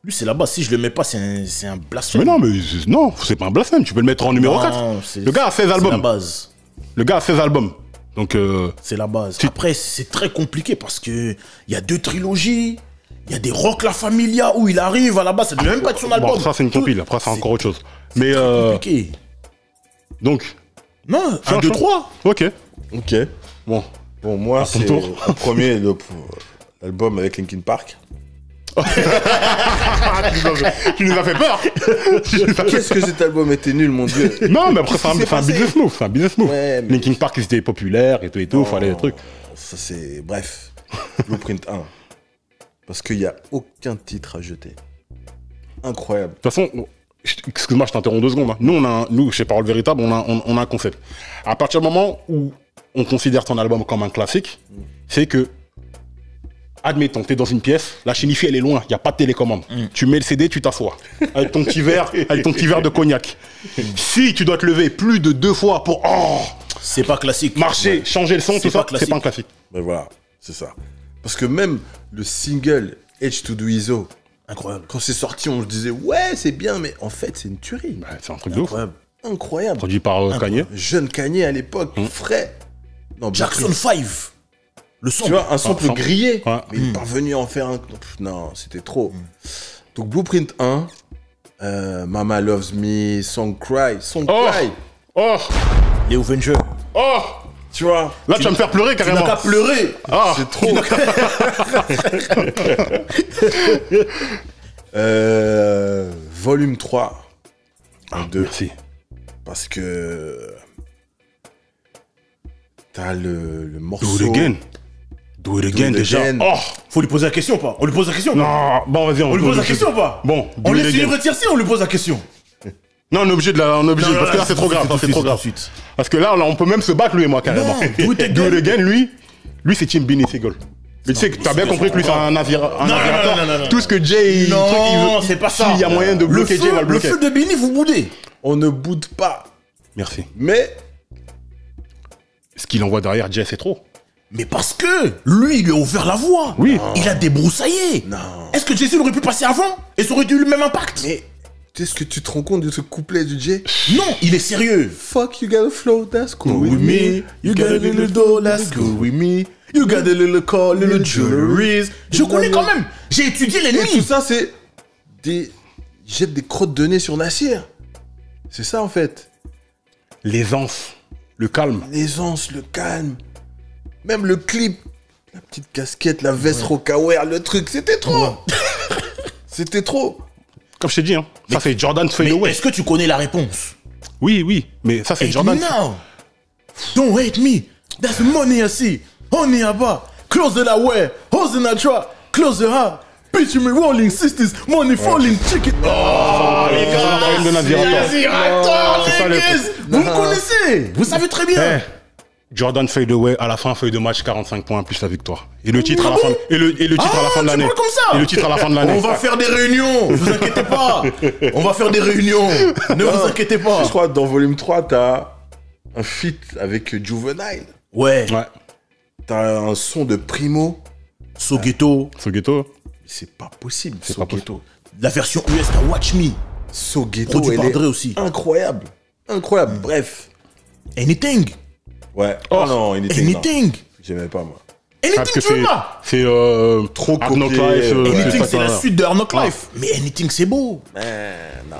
Lui c'est la base. Si je le mets pas, c'est un blasphème. Mais non, non, c'est pas un blasphème, tu peux le mettre en numéro Non, 4. c'est- Le gars a 16 C'est la albums. base. Le gars a 16 albums. Donc, C'est la base. Après, c'est très compliqué parce que il y a 2 trilogies. Il y a des Rock La Familia où il arrive à la base. Ça devait même pas être son album. bon, ça c'est une compile, après c'est encore autre chose. Mais, Compliqué. donc, Non, Fais 1, un 2, choix. 3. ok. Ok. Bon. Bon, moi, ton c'est tour. en premier l'album avec Linkin Park. Tu nous as fait peur. Qu'est-ce que cet album était nul, mon dieu. Non, mais après, Qu'est-ce qui s'est c'est un passé business move. C'est un business move. Ouais, mais- Linkin Park, ils étaient populaires et tout, fallait des trucs. Ça, c'est. Bref. Blueprint 1. Parce qu'il n'y a aucun titre à jeter. Incroyable. De toute façon, excuse-moi, je t'interromps 2 secondes. Hein. Nous, chez Parole Véritable, on a un concept. À partir du moment où on considère ton album comme un classique, c'est que, admettons, t'es dans une pièce, la chinifie, elle est loin, il n'y a pas de télécommande. Tu mets le CD, tu t'assois. Avec ton petit verre, de cognac. Si tu dois te lever plus de 2 fois pour C'est pas classique. marcher, changer le son, C'est tout pas ça, classique. c'est pas un classique. Mais voilà, c'est ça. Parce que même le single Edge to Do ISO, Incroyable. Quand c'est sorti, on se disait, ouais, c'est bien, mais en fait, c'est une tuerie. Ouais, c'est un truc de ouf. Incroyable. Incroyable. Produit par Kanye. Jeune Kanye à l'époque, frais. Non, Jackson 5. Le son. tu vois, un sample Ah, grillé, ouais. mais il est parvenu à en faire un. Non, c'était trop. Donc, Blueprint 1, Mama Loves Me, Song Cry. Song Oh. Cry. Oh, Les Avengers. oh. Tu vois, Là, tu vas me faire pleurer Tu n'as carrément. qu'à pleurer. Ah, c'est trop. Volume 3. Ah, 2. merci. Parce que. T'as le morceau. Do it again. Do it again it déjà. again. Oh, Faut lui poser la question ou pas? On lui pose la question ou pas? non. Bon, vas-y, On lui pose la question ou pas? Bon, On do it laisse again. finir retiercer, on lui pose la question. Non, on est obligé de la. On est obligé, Non, parce que là, c'est trop grave. C'est trop grave. Suite. Parce que là, on peut même se battre, lui et moi, carrément. Non, Do It Again. Do It Again, lui, c'est Team Beanie Sigel. Mais tu sais que t'as bien compris que lui, c'est un aviateur. non. Tout ce que Jay, il Non, truc, il veut. c'est pas ça. S'il y a moyen de bloquer Jay, il va le Le bloquer. feu de Benny, vous boudez. On ne boude pas. Merci. Mais. Ce qu'il envoie derrière Jay, c'est trop. Mais parce que lui, il lui a ouvert la voie. Oui. Il a débroussaillé. Non. Est-ce que Jay-Z aurait pu passer avant et ça aurait eu le même impact? Mais. Est-ce que tu te rends compte de ce couplet du Jay? Non, il est sérieux. Fuck, you got a flow, that's cool With me, you got a little dough, that's good with me. You got a little car, little jewelries. Je connais quand même. J'ai étudié Et tout l'ennemi. ça, c'est des. Ils jettent des crottes de nez sur Nassir. C'est ça, en fait. L'aisance, le calme. L'aisance, le calme. Même le clip. La petite casquette, la veste Rocawear, le truc, c'était trop. C'était trop. Comme je t'ai dit, hein. Ça, c'est Jordan Fade Mais Away. est-ce que tu connais la réponse? Oui, mais ça, c'est Hate Jordan. me now. Don't hate me. There's money I see. Honey about. Close the way. Hose in the truck. Close the heart. Picture me rolling sisters. Money falling chicken. Oh, les gars. C'est de Nazirator. Nazirator, C'est ça, les le- gars. Vous me connaissez. Vous savez très bien. Eh, Jordan Fade Away, à la fin, feuille de match, 45 points plus la victoire. Et le titre à la fin, et le titre à la fin de tu l'année. parles comme ça. Et le titre à la fin de l'année. On va faire des réunions. Vous inquiétez pas. On va faire des réunions. Ne vous inquiétez pas. Je crois que dans volume 3, t'as un feat avec Juvenile. Ouais. Ouais. T'as un son de Primo. So Ghetto. Ce ghetto. C'est pas possible, C'est So pas Ghetto. La version US, t'as Watch Me. So Ghetto, Produit elle par est Dre aussi. incroyable. Incroyable. Bref. Anything. Ouais. Oh, non, Anything. non. Anything. J'aimais pas, moi. Anything, Parce que tu veux pas. c'est Trop Hard Knock copié. Life, Anything, ça, c'est la ça. suite de Hard Knock Life. Mais Anything, c'est beau. Non.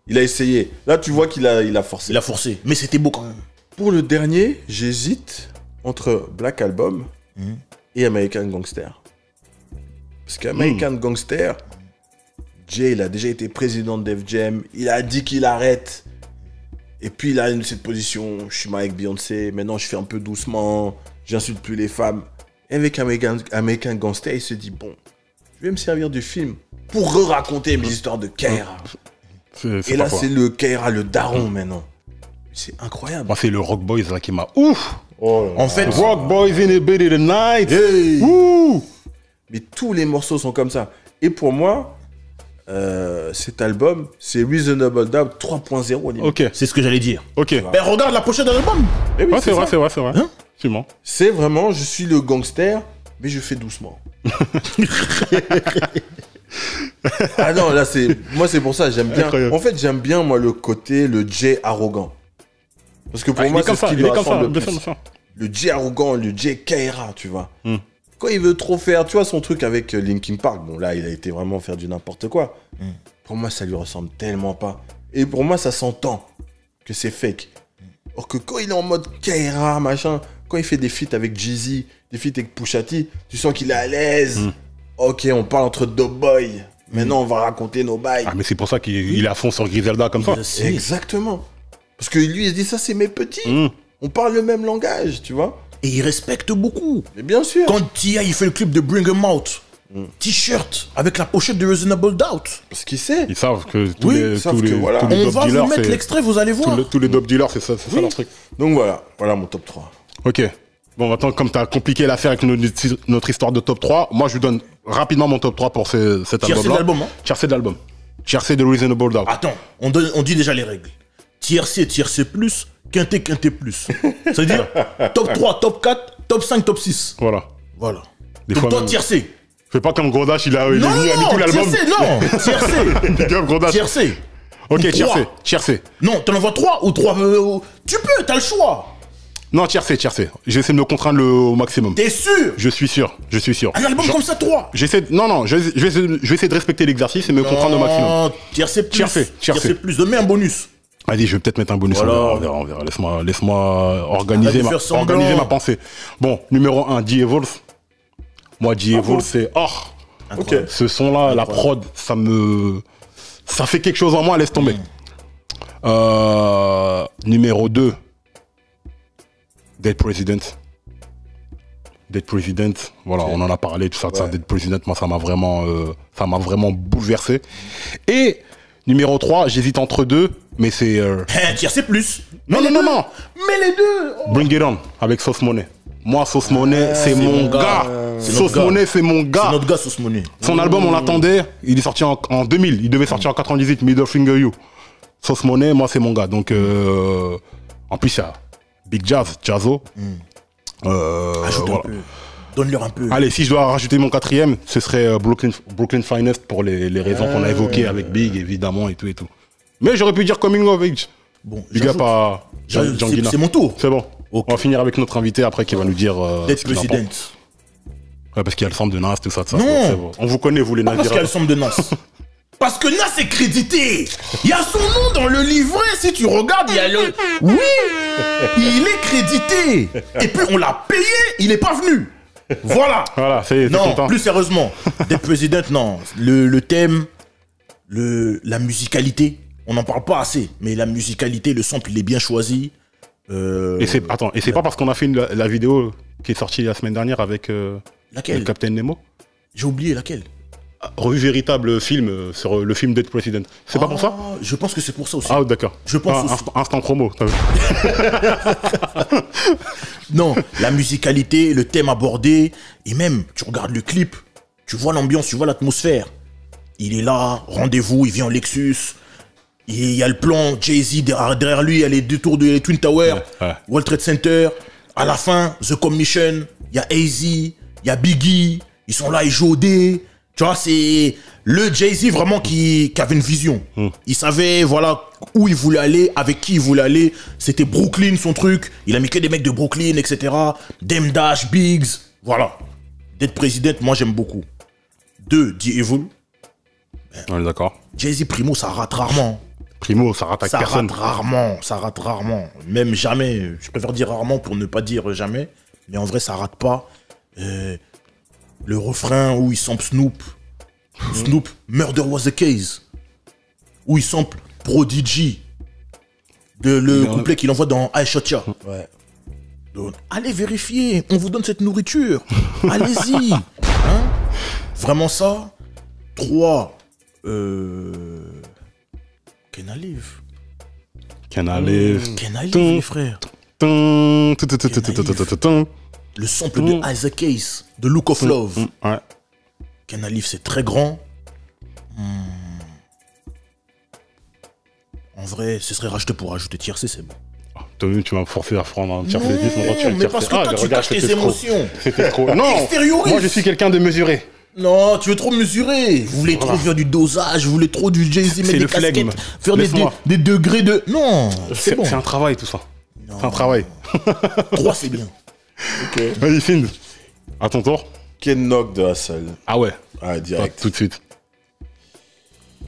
Il a essayé. Là, tu vois qu'il a forcé. Il a forcé. Mais c'était beau quand même. Pour le dernier, j'hésite entre Black Album et American Gangster. Parce qu'American Gangster, Jay, il a déjà été président de Def Jam. Il a dit qu'il arrête. Et puis, il a cette position. Je suis avec Beyoncé. Maintenant, je fais un peu doucement. J'insulte plus les femmes. Et avec American Gangster, il se dit, bon, je vais me servir du film pour re-raconter mes histoires de Kaira. C'est Et pas là, quoi. c'est le Kaira, le daron, maintenant. C'est incroyable. Moi, c'est le Rock Boys là qui m'a. Ouf! En fait, Rock Boys in the bed tonight! Hey. Ouh! Mais tous les morceaux sont comme ça. Et pour moi, cet album, c'est Reasonable Doubt 3.0. limite. Ok, c'est ce que j'allais dire. ok. Ben regarde la pochette de l'album. Eh oui, Ouais, c'est vrai, ça. c'est vrai, c'est vrai. Hein? Effectivement. C'est vraiment, je suis le gangster, mais je fais doucement. Ah non, là, moi, c'est pour ça, j'aime bien. Incroyable. En fait, j'aime bien, moi, le côté, le Jay arrogant. Parce que pour Ah, moi, il est comme c'est ce ça, qui il lui est comme ça, rassemble le bien plus. sûr, bien sûr. Le Jay arrogant, le Jay Kaira, tu vois. Quand il veut trop faire, tu vois, son truc avec Linkin Park, bon, là, il a été vraiment faire du n'importe quoi. Pour moi, ça lui ressemble tellement pas. Et pour moi, ça s'entend que c'est fake. Or que quand il est en mode Kaira, machin, quand il fait des feats avec Jeezy, des feats avec Pusha T, tu sens qu'il est à l'aise. Ok, on parle entre Dope Boy. Maintenant, on va raconter nos bails. Ah, mais c'est pour ça qu'il est à fond sur Griselda comme ça. Exactement. Parce que lui, il se dit, ça, c'est mes petits. Mm. On parle le même langage, tu vois. Et il respecte beaucoup. Mais bien sûr. Quand T.I. il fait le clip de Bring 'em Out, t-shirt avec la pochette de Reasonable Doubt. Parce qu'il sait. Ils savent que tous Oui, les, sauf tous que les, voilà. tous les On dope va vous dealers, mettre c'est- l'extrait, vous allez voir. tous les dope dealers, c'est ça leur truc. Donc voilà mon top 3. Ok. Bon, maintenant, comme tu as compliqué l'affaire avec notre histoire de top 3, moi, je lui donne rapidement mon top 3 pour cet Tiercé album-là. de l'album, hein. Tiercé de l'album. Tiercé de Reasonable Doubt. Attends, on dit déjà les règles. Tiercé, tiercé plus, quinté, quinté plus. C'est-à-dire top 3, top 4, top 5, top 6. Voilà. Voilà. Des Donc fois toi, même- tiercé. Fais pas comme Grondash, il est venu, il a mis tout l'album. Tiercé, non. Tiercé. Big up Grondash. Tiercé. Ok, Ou tiercé, trois. tiercé. Non, t'en envoies 3 ou 3. Tu peux, t'as le choix. Non, tiercé, tiercé. J'essaie de me contraindre au maximum. T'es sûr? Je suis sûr. Un album comme ça, 3. Non, je vais essayer de respecter l'exercice et me contraindre au maximum. Non, tiercé plus. Tiercé. Plus. Donne-moi un bonus. Vas-y, je vais peut-être mettre un bonus. Voilà. On verra. Laisse-moi organiser, Arrête de faire semblant. organiser ma pensée. Bon, numéro 1, D-Evolve. Moi, D-Evolve, c'est... Oh, Ok. ce son-là, la prod, ça fait quelque chose en moi, laisse tomber. Numéro 2, Dead President. Dead President, voilà, on en a parlé, tout ça, ça. Dead President, moi, ça m'a vraiment bouleversé. Et numéro 3, j'hésite entre deux, mais c'est... Tiercé plus. Non. Mais les deux. Oh. Bring It On, avec Sauce Money. Moi, Sauce Money, c'est mon gars. Sauce Money, c'est mon gars. C'est notre gars, Sauce Money. Son album, on l'attendait, il est sorti en 2000, il devait sortir en 98, Middle Finger You. Sauce Money, moi, c'est mon gars. Donc, en plus, il y a Big Jazzo. Ajoute voilà. un peu. Donne-leur un peu. Allez, si je dois rajouter mon quatrième, ce serait Brooklyn Finest pour les raisons qu'on a évoquées avec Big, évidemment, et tout. Mais j'aurais pu dire Coming of Age. Bon, Big up à Djanguina. c'est mon tour. C'est bon. Ok. On va finir avec notre invité après qui va nous dire. Dead ce qu'il en President. pense. Ouais, parce qu'il y a le sample de Nas, tout ça. Non. C'est bon. On vous connaît, vous les Pas parce qu'il y a Nazira. le somme de Nas. Parce que Nas est crédité. Il y a son nom dans le livret. Si tu regardes, il y a le. Oui. Il est crédité. Et puis on l'a payé. Il est pas venu. Voilà. Voilà, c'est Non, content. plus sérieusement. Dead President, non. Le thème, la musicalité. On n'en parle pas assez. Mais la musicalité, le sample, il est bien choisi. Et c'est pas parce qu'on a fait la vidéo qui est sortie la semaine dernière avec Laquelle? le Captain Nemo. J'ai oublié laquelle. Revue véritable film sur le film Dead President. C'est pas pour ça? Je pense que c'est pour ça aussi. Ah d'accord. Je pense aussi. Instant promo. t'as vu. Non, la musicalité, le thème abordé, et même, tu regardes le clip, tu vois l'ambiance, tu vois l'atmosphère. Il est là, rendez-vous, il vient en Lexus. Il y a le plan, Jay-Z derrière lui, il y a les deux tours de Twin Tower, Ouais. World Trade Center. À la fin, The Commission, il y a AZ, il y a Biggie, ils sont là, ils jouent au dé. Tu vois, c'est le Jay-Z vraiment qui avait une vision. Il savait, voilà, où il voulait aller, avec qui il voulait aller. C'était Brooklyn, son truc. Il a mis que des mecs de Brooklyn, etc. Dame Dash, Biggs, voilà. Dead President, moi j'aime beaucoup. 2, D-Evil. On est d'accord. Jay-Z Primo, ça rate rarement. Primo, ça rate avec Ça personne. rate rarement. Même jamais. Je préfère dire rarement pour ne pas dire jamais. Mais en vrai, ça rate pas. Le refrain où il sample Snoop. Snoop, Murder was the case. Où il sample Prodigy. Le couplet qu'il envoie dans I Shot Ya. Ouais. Donc, allez vérifier. On vous donne cette nourriture. Allez-y. Hein? Vraiment ça. 3. Can I live? Can I live? Can I live, les frères? Le sample de Isaac Case, The Look of Love. Ouais. Can I live, c'est très grand. En vrai, ce serait racheté pour rajouter tiercé, c'est bon. T'as vu, tu m'as forcé à prendre un tiers des 10, mais parce que toi, tu caches tes émotions. C'était trop. Non, Extériorise. moi je suis quelqu'un de mesuré. Non, tu veux trop mesurer. Vous voulez trop faire du dosage, vous voulez trop du Jay-Z, mettre le des flegme. casquettes, faire Laisse-moi. des degrés de... Non, c'est bon. C'est un travail tout ça. C'est un travail. 3, c'est bien. Ok. Vas-y, Find. À ton tour. Ken Knock de Hustle. Ah ouais. Ah, Ah, direct. tout de suite.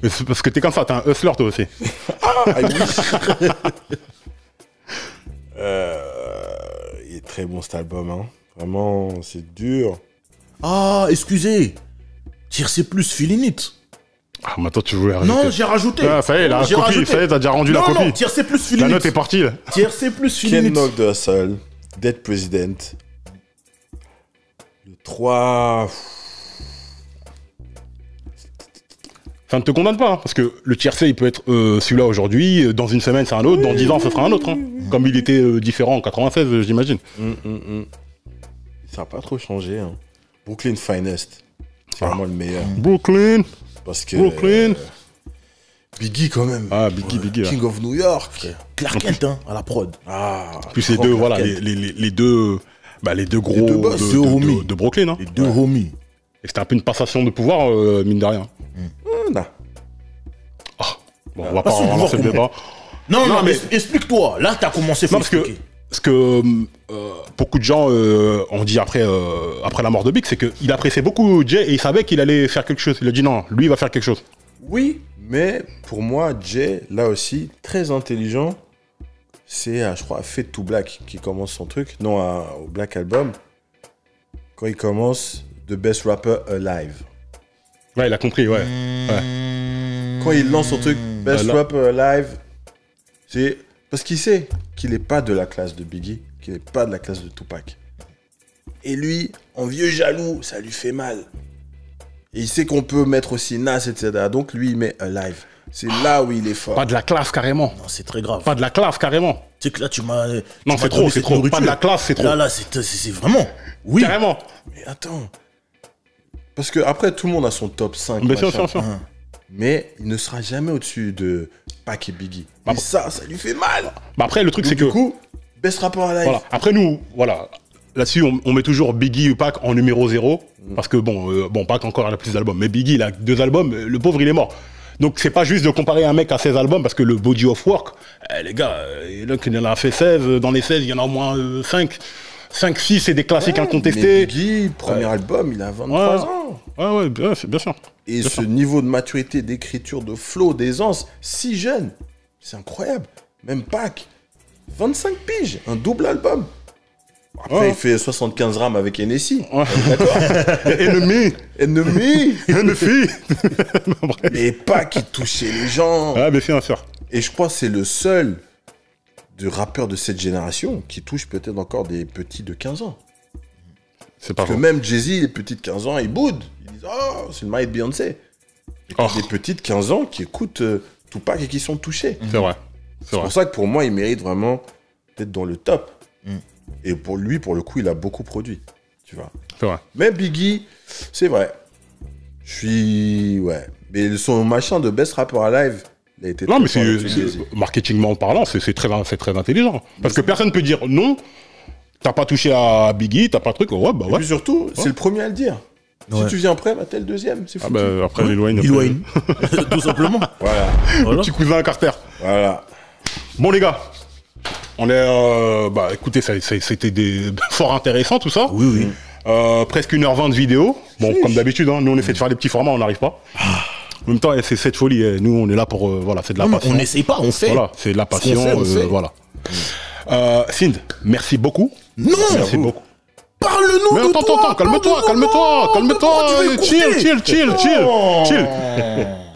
Mais c'est parce que t'es comme ça, t'es un hustler toi aussi. Ah oui. Il est très bon cet album. Hein. Vraiment, c'est dur. Ah, excusez. Tiercé plus, feeling it. Ah, maintenant tu voulais rajouter. Non, j'ai rajouté. Ah, ça y est, la J'ai copie, rajouté. ça y est, t'as déjà rendu la Non, copie. non, tiercé plus, feeling La it. note est partie là. Tiercé plus, feeling Ken it. Knock de Hustle. Dead President. Le 3. Ça ne te condamne pas, hein, parce que le tiercé, il peut être celui-là aujourd'hui, dans une semaine c'est un autre, dans 10 ans ce sera un autre. Hein. Comme il était différent en 96, j'imagine. Ça n'a pas trop changé. Hein. Brooklyn Finest. C'est vraiment le meilleur. Brooklyn. Parce que. Brooklyn. Biggie quand même. Ah, Biggie. King of New York. Clark Kent, hein, à la prod. Ah. Puis ces grand deux, Clark voilà, Kent. les deux, bah, les deux gros deux boss, de, deux homies. de Brooklyn. Hein. Les deux homies. Et c'était un peu une passation de pouvoir, mine de rien. Non. Bon, on va pas relancer le débat. Non, mais explique-toi. Là, t'as commencé, faut expliquer. Parce que beaucoup de gens ont dit après la mort de Big, c'est qu'il appréciait beaucoup Jay et il savait qu'il allait faire quelque chose. Il a dit non, lui il va faire quelque chose. Oui, mais pour moi, Jay, là aussi, très intelligent. C'est, je crois, Fade to Black qui commence son truc. Non, au Black Album. Quand il commence, The Best Rapper Alive. Ouais, il a compris, ouais. Quand il lance son truc, Best Rapper Alive, c'est parce qu'il sait qu'il n'est pas de la classe de Biggie, qu'il n'est pas de la classe de Tupac. Et lui, en vieux jaloux, ça lui fait mal. Et il sait qu'on peut mettre aussi Nas, etc. Donc lui, il met Alive. C'est là où il est fort. Pas de la classe, carrément. Non, c'est très grave. Pas de la classe, carrément. Tu sais que là, tu m'as... Non, c'est trop, c'est trop. Pas de la classe, c'est trop. Là, c'est vraiment... Oui. Carrément. Mais attends. Parce que après, tout le monde a son top 5. Mais sûr. Mais il ne sera jamais au-dessus de Pac et Biggie. Bah, et ça lui fait mal. Bah après, le truc, c'est que... Du coup, Best Rapper Alive. Voilà. Après, nous, voilà. Là-dessus, on met toujours Biggie ou Pac en numéro 0. Parce que, bon, Pac encore a plus d'albums. Mais Biggie, il a 2 albums. Le pauvre, il est mort. Donc, c'est pas juste de comparer un mec à 16 albums. Parce que le body of work, les gars, il en a fait 16. Dans les 16, il y en a au moins 5. 5-6, c'est des classiques incontestés. Mais Biggie, premier album, il a 23 ans. Ouais, bien sûr. Et ce niveau de maturité, d'écriture, de flow, d'aisance, si jeune, c'est incroyable. Même Pac, 25 piges, un double album. Après, il fait 75 rames avec Hennessy. Ouais. D'accord. Ennemi. Mais Pac, il touchait les gens. Ah, bien sûr. Et je crois que c'est le seul de rappeurs de cette génération qui touche peut-être encore des petits de 15 ans. C'est pas Parce que même Jay-Z, les petits de 15 ans, ils boudent. Ils disent « Oh, c'est le mari de Beyoncé ». Et puis des petits de 15 ans qui écoutent Tupac et qui sont touchés. C'est vrai. C'est pour ça que pour moi, il mérite vraiment d'être dans le top. Et pour lui, pour le coup, il a beaucoup produit. Tu vois. C'est vrai. Mais Biggie, c'est vrai. Ouais. Mais son machin de Best Rapper Alive, il a été... Non, mais c'est marketingment parlant, c'est très intelligent. Parce que personne peut dire non, t'as pas touché à Biggie, t'as pas de truc. Ouais, bah ouais. Et puis surtout, c'est le premier à le dire. Si tu viens après, bah t'es le deuxième. C'est foutu. Après, Lil Wayne. Tout simplement. Voilà. Le petit cousin Carter. Voilà. Bon, les gars. On est... écoutez, c'était fort intéressant, tout ça. Oui. Presque 1h20 de vidéo. Bon, comme d'habitude, hein, nous, on essaie de faire des petits formats, on n'arrive pas. En même temps, c'est cette folie. Nous, on est là pour... c'est de la passion. On n'essaye pas, on fait. Voilà, c'est de la passion. On fait. Voilà. Sind, merci beaucoup. Non. Merci beaucoup. Parle-nous de toi. Attends, calme-toi. Chill.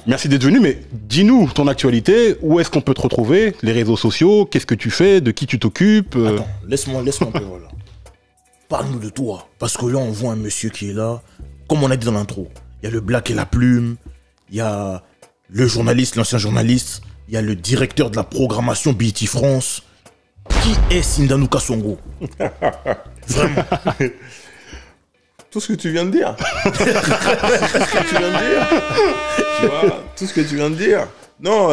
Merci d'être venu, mais dis-nous ton actualité, où est-ce qu'on peut te retrouver, les réseaux sociaux, qu'est-ce que tu fais, de qui tu t'occupes Attends, laisse-moi un peu, voilà. Parle-nous de toi, parce que là, on voit un monsieur qui est là, comme on a dit dans l'intro. Il y a le Black et la plume, il y a le journaliste, l'ancien journaliste, il y a le directeur de la programmation BET France. Qui est Sindanou Kasongo? Vraiment. Tout ce que tu viens de dire. Tu vois, tout ce que tu viens de dire. Non,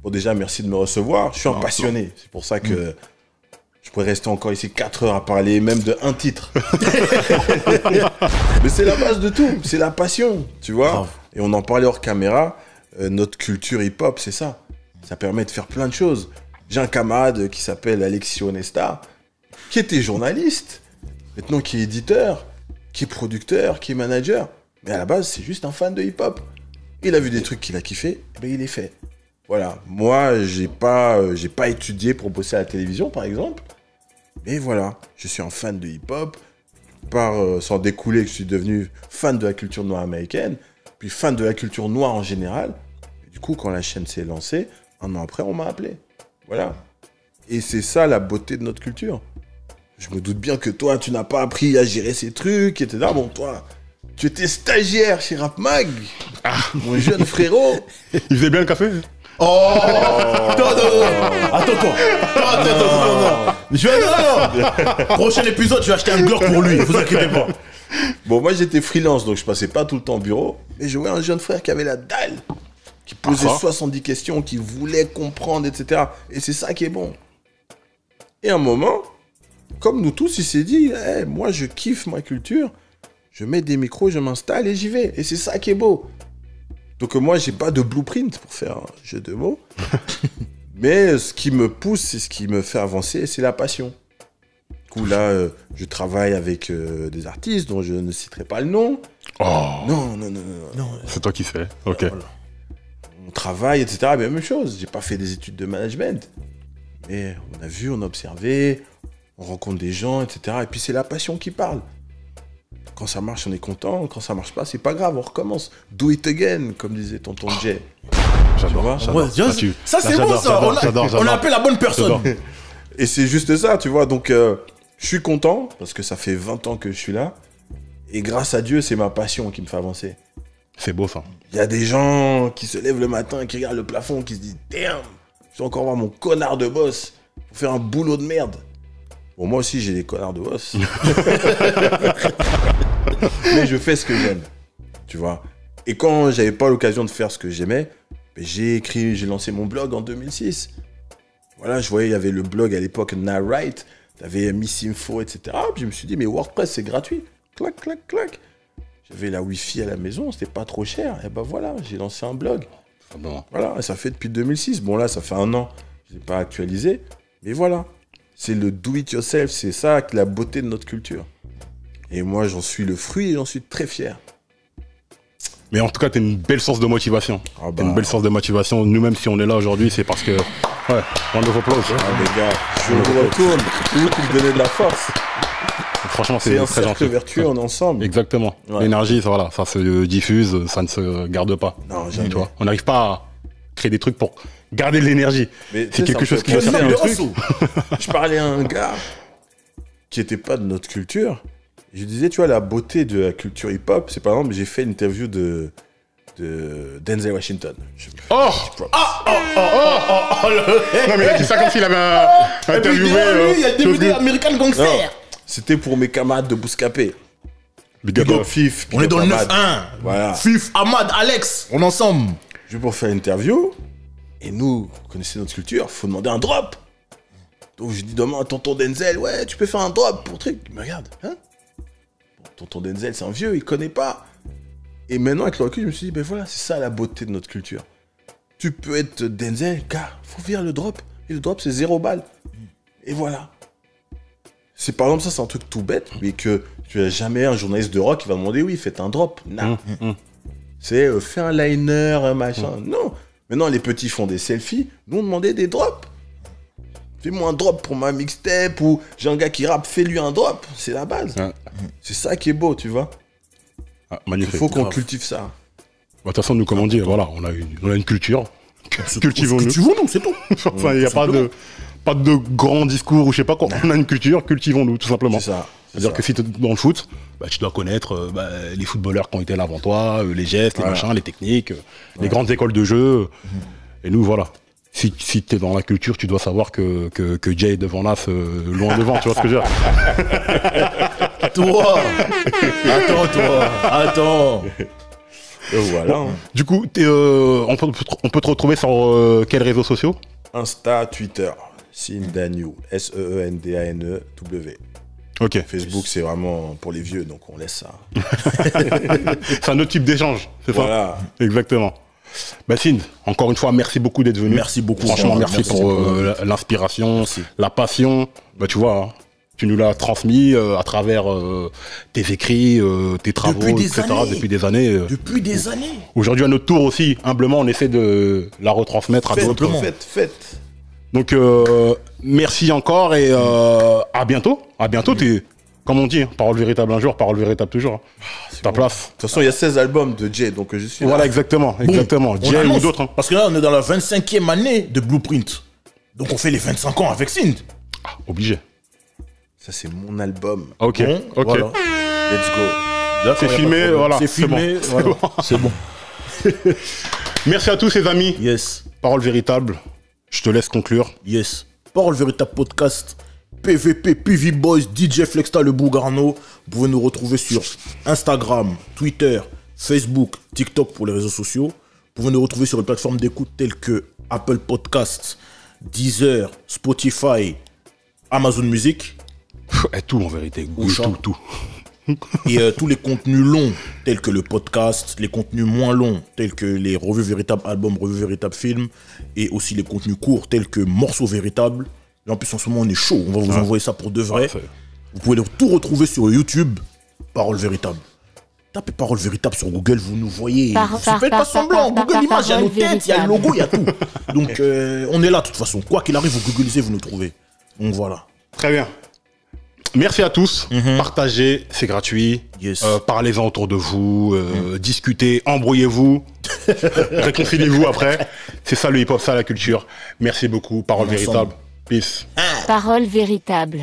bon déjà, merci de me recevoir. Je suis un passionné. C'est pour ça que je pourrais rester encore ici 4 heures à parler même de un titre. Mais c'est la base de tout. C'est la passion, tu vois. Grave. Et on en parlait hors caméra. Notre culture hip-hop, c'est ça. Ça permet de faire plein de choses. J'ai un camarade qui s'appelle Alexis Onesta, qui était journaliste, maintenant qui est éditeur, qui est producteur, qui est manager. Mais à la base, c'est juste un fan de hip-hop. Il a vu des trucs qu'il a kiffé, ben il les fait. Voilà. Moi, j'ai pas étudié pour bosser à la télévision, par exemple. Mais voilà, je suis un fan de hip-hop. Sans découler que je suis devenu fan de la culture noire américaine, puis fan de la culture noire en général. Et du coup, quand la chaîne s'est lancée, 1 an après, on m'a appelé. Voilà. Et c'est ça la beauté de notre culture. Je me doute bien que toi, tu n'as pas appris à gérer ces trucs, etc. Bon, toi, tu étais stagiaire chez Rap Mag. Mon jeune frérot. Il faisait bien le café? Oh, Attends. Prochain épisode, je vais acheter un Glock pour lui, vous inquiétez pas. Bon, moi, j'étais freelance, donc je passais pas tout le temps au bureau. Mais je voyais un jeune frère qui avait la dalle, qui posait 70 questions, qui voulait comprendre, etc. Et c'est ça qui est bon. Et à un moment, comme nous tous, il s'est dit, hey, moi, je kiffe ma culture. je mets des micros, je m'installe et j'y vais. Et c'est ça qui est beau. Donc moi, j'ai pas de blueprint pour faire un jeu de mots. Mais ce qui me pousse, c'est ce qui me fait avancer, c'est la passion. Du coup, là, je travaille avec des artistes dont je ne citerai pas le nom. Oh. Non. C'est toi qui sais. Ok. Voilà. On travaille, etc. Mais même chose. J'ai pas fait des études de management. Mais on a vu, on a observé, on rencontre des gens, etc. Et puis c'est la passion qui parle. Quand ça marche, on est content. Quand ça marche pas, c'est pas grave, on recommence. Do it again, comme disait tonton Jay. J'adore. Ouais, ça c'est bon ça. On a appelé la bonne personne. Et c'est juste ça, tu vois. Donc, je suis content parce que ça fait 20 ans que je suis là. Et grâce à Dieu, c'est ma passion qui me fait avancer. C'est beau ça. Il y a des gens qui se lèvent le matin, qui regardent le plafond, qui se disent « Damn, je vais encore voir mon connard de boss pour faire un boulot de merde. » Bon, moi aussi, j'ai des connards de boss. Mais je fais ce que j'aime, tu vois. Et quand j'avais pas l'occasion de faire ce que j'aimais, ben, j'ai lancé mon blog en 2006. Voilà, je voyais, il y avait le blog à l'époque Narrite, t'avais Miss Info, etc. Puis je me suis dit, mais WordPress, c'est gratuit. Clac, clac, clac. J'avais la Wi-Fi à la maison, c'était pas trop cher. Et ben voilà, j'ai lancé un blog. Bon. Voilà, et ça fait depuis 2006. Bon, là, ça fait 1 an. Je l'ai pas actualisé. Mais voilà. C'est le do-it-yourself. C'est ça, la beauté de notre culture. Et moi, j'en suis le fruit et j'en suis très fier. Mais en tout cas, t'es une belle source de motivation. Ah bah. T'es une belle source de motivation. Nous-mêmes, si on est là aujourd'hui, c'est parce que... Ouais, round of applause. Ah, les gars, je vous retourne. C'est vous qui me donnez de la force. Franchement, C'est c'est un très cercle gentil. vertueux, on est ensemble. Exactement. Ouais. L'énergie, ça, voilà, ça se diffuse, ça ne se garde pas. Non, jamais. Tu vois, on n'arrive pas à créer des trucs pour garder de l'énergie. Mais tu C'est sais, quelque ça me chose qui fait va penser servir à le un truc. Je parlais à un gars qui n'était pas de notre culture. Je disais, tu vois, la beauté de la culture hip-hop, c'est par exemple, j'ai fait une interview de Denzel Washington. Oh Non, mais il a dit ça comme s'il avait interviewé... Il y a le DVD American Gangster. Non, c'était pour mes camarades de Bouscapé. Big Big up. up Fif. On est dans le Ahmad. 9-1. Voilà. Fif, Ahmad, Alex, on est ensemble. Je vais pour faire l'interview. Et nous, vous connaissez notre culture, faut demander un drop. Donc je dis demain à tonton Denzel, ouais, tu peux faire un drop pour truc. Il me regarde, hein. Bon, tonton Denzel, c'est un vieux, il connaît pas. Et maintenant, avec le recul, je me suis dit, ben voilà, c'est ça la beauté de notre culture. Tu peux être Denzel, car faut faire le drop. Et le drop, c'est 0 balles. Et voilà. C'est par exemple, ça, c'est un truc tout bête, mais que tu n'as jamais un journaliste de rock qui va demander, oui, faites un drop. Non. C'est fais un liner, un machin. Non. Maintenant, les petits font des selfies. Nous, on demandait des drops. Fais-moi un drop pour ma mixtape, ou j'ai un gars qui rappe, fais-lui un drop. C'est la base. Ouais. C'est ça qui est beau, tu vois. Ah, Il magnifique. faut qu'on grave. cultive ça. Bah, de toute façon, nous, comme on dit, voilà, on a une culture. Cultivons-nous. Cultivons-nous, c'est tout. Enfin, il n'y a pas de grand discours ou je sais pas quoi. On a une culture, cultivons-nous, tout simplement. C'est ça. C'est-à-dire que si tu es dans le foot, bah, tu dois connaître les footballeurs qui ont été là avant toi, les gestes, les Voilà. machins, les techniques, les grandes écoles de jeu. Et nous, voilà. Si tu es dans la culture, tu dois savoir que Jay est devant là, loin devant, tu vois ce que je veux dire. Toi. Attends. Voilà. hein. Du coup, on peut te retrouver sur quels réseaux sociaux? Insta, Twitter, Sindanu, S-E-E-N-D-A-N-E-W. Ok. Facebook, c'est vraiment pour les vieux, donc on laisse ça. C'est un autre type d'échange, c'est ça? Voilà. Exactement. Bah, Sind, encore une fois, merci beaucoup d'être venu. Merci beaucoup. Franchement, merci pour l'inspiration, Merci. la passion. Bah, tu vois, hein, tu nous l'as transmis à travers tes écrits, tes travaux, Depuis des etc. années. Depuis des années. Depuis des années. Aujourd'hui, à notre tour aussi, humblement, on essaie de la retransmettre à d'autres. Faites. Donc, merci encore et à bientôt. À bientôt. T'es, comme on dit, hein, parole véritable un jour, parole véritable toujours. Ta place. De toute façon, il y a 16 albums de Jay, donc je suis là. Voilà, exactement. Bon, Jay on ou annonce, d'autres. Hein. Parce que là, on est dans la 25e année de Blueprint. Donc on fait les 25 ans avec Sind. Ah, obligé. Ça, c'est mon album. Ok. Bon, Ok. voilà. Let's go. D'accord, C'est y a pas de filmé, problème. voilà, C'est c'est filmé, bon. voilà. C'est bon. Merci à tous, les amis. Yes. Parole véritable. Je te laisse conclure. Yes. Parole véritable podcast. PVP, PV Boys, DJ Flexta le Bougarno. Vous pouvez nous retrouver sur Instagram, Twitter, Facebook, TikTok pour les réseaux sociaux. Vous pouvez nous retrouver sur les plateformes d'écoute telles que Apple Podcasts, Deezer, Spotify, Amazon Music. Et tout en vérité. Ocha. Tout. Et tous les contenus longs, tels que le podcast, les contenus moins longs, tels que les revues véritables albums, revues véritables films, et aussi les contenus courts, tels que morceaux véritables. Et en plus, en ce moment, on est chaud. On va vous envoyer ça pour de vrai. Vous pouvez tout retrouver sur YouTube, Parole Véritable. Tapez Parole Véritable sur Google, vous nous voyez. Faites pas semblant. Google Images, il y a nos têtes, il y a le logo, il y a tout. Donc, on est là de toute façon. Quoi qu'il arrive, vous googlisez, vous nous trouvez. Donc voilà. Très bien. Merci à tous. Partagez, c'est gratuit. Yes. Parlez-en autour de vous. Discutez, embrouillez-vous. Réconciliez-vous après. C'est ça le hip-hop, ça la culture. Merci beaucoup. Parole véritable. Peace. Parole véritable.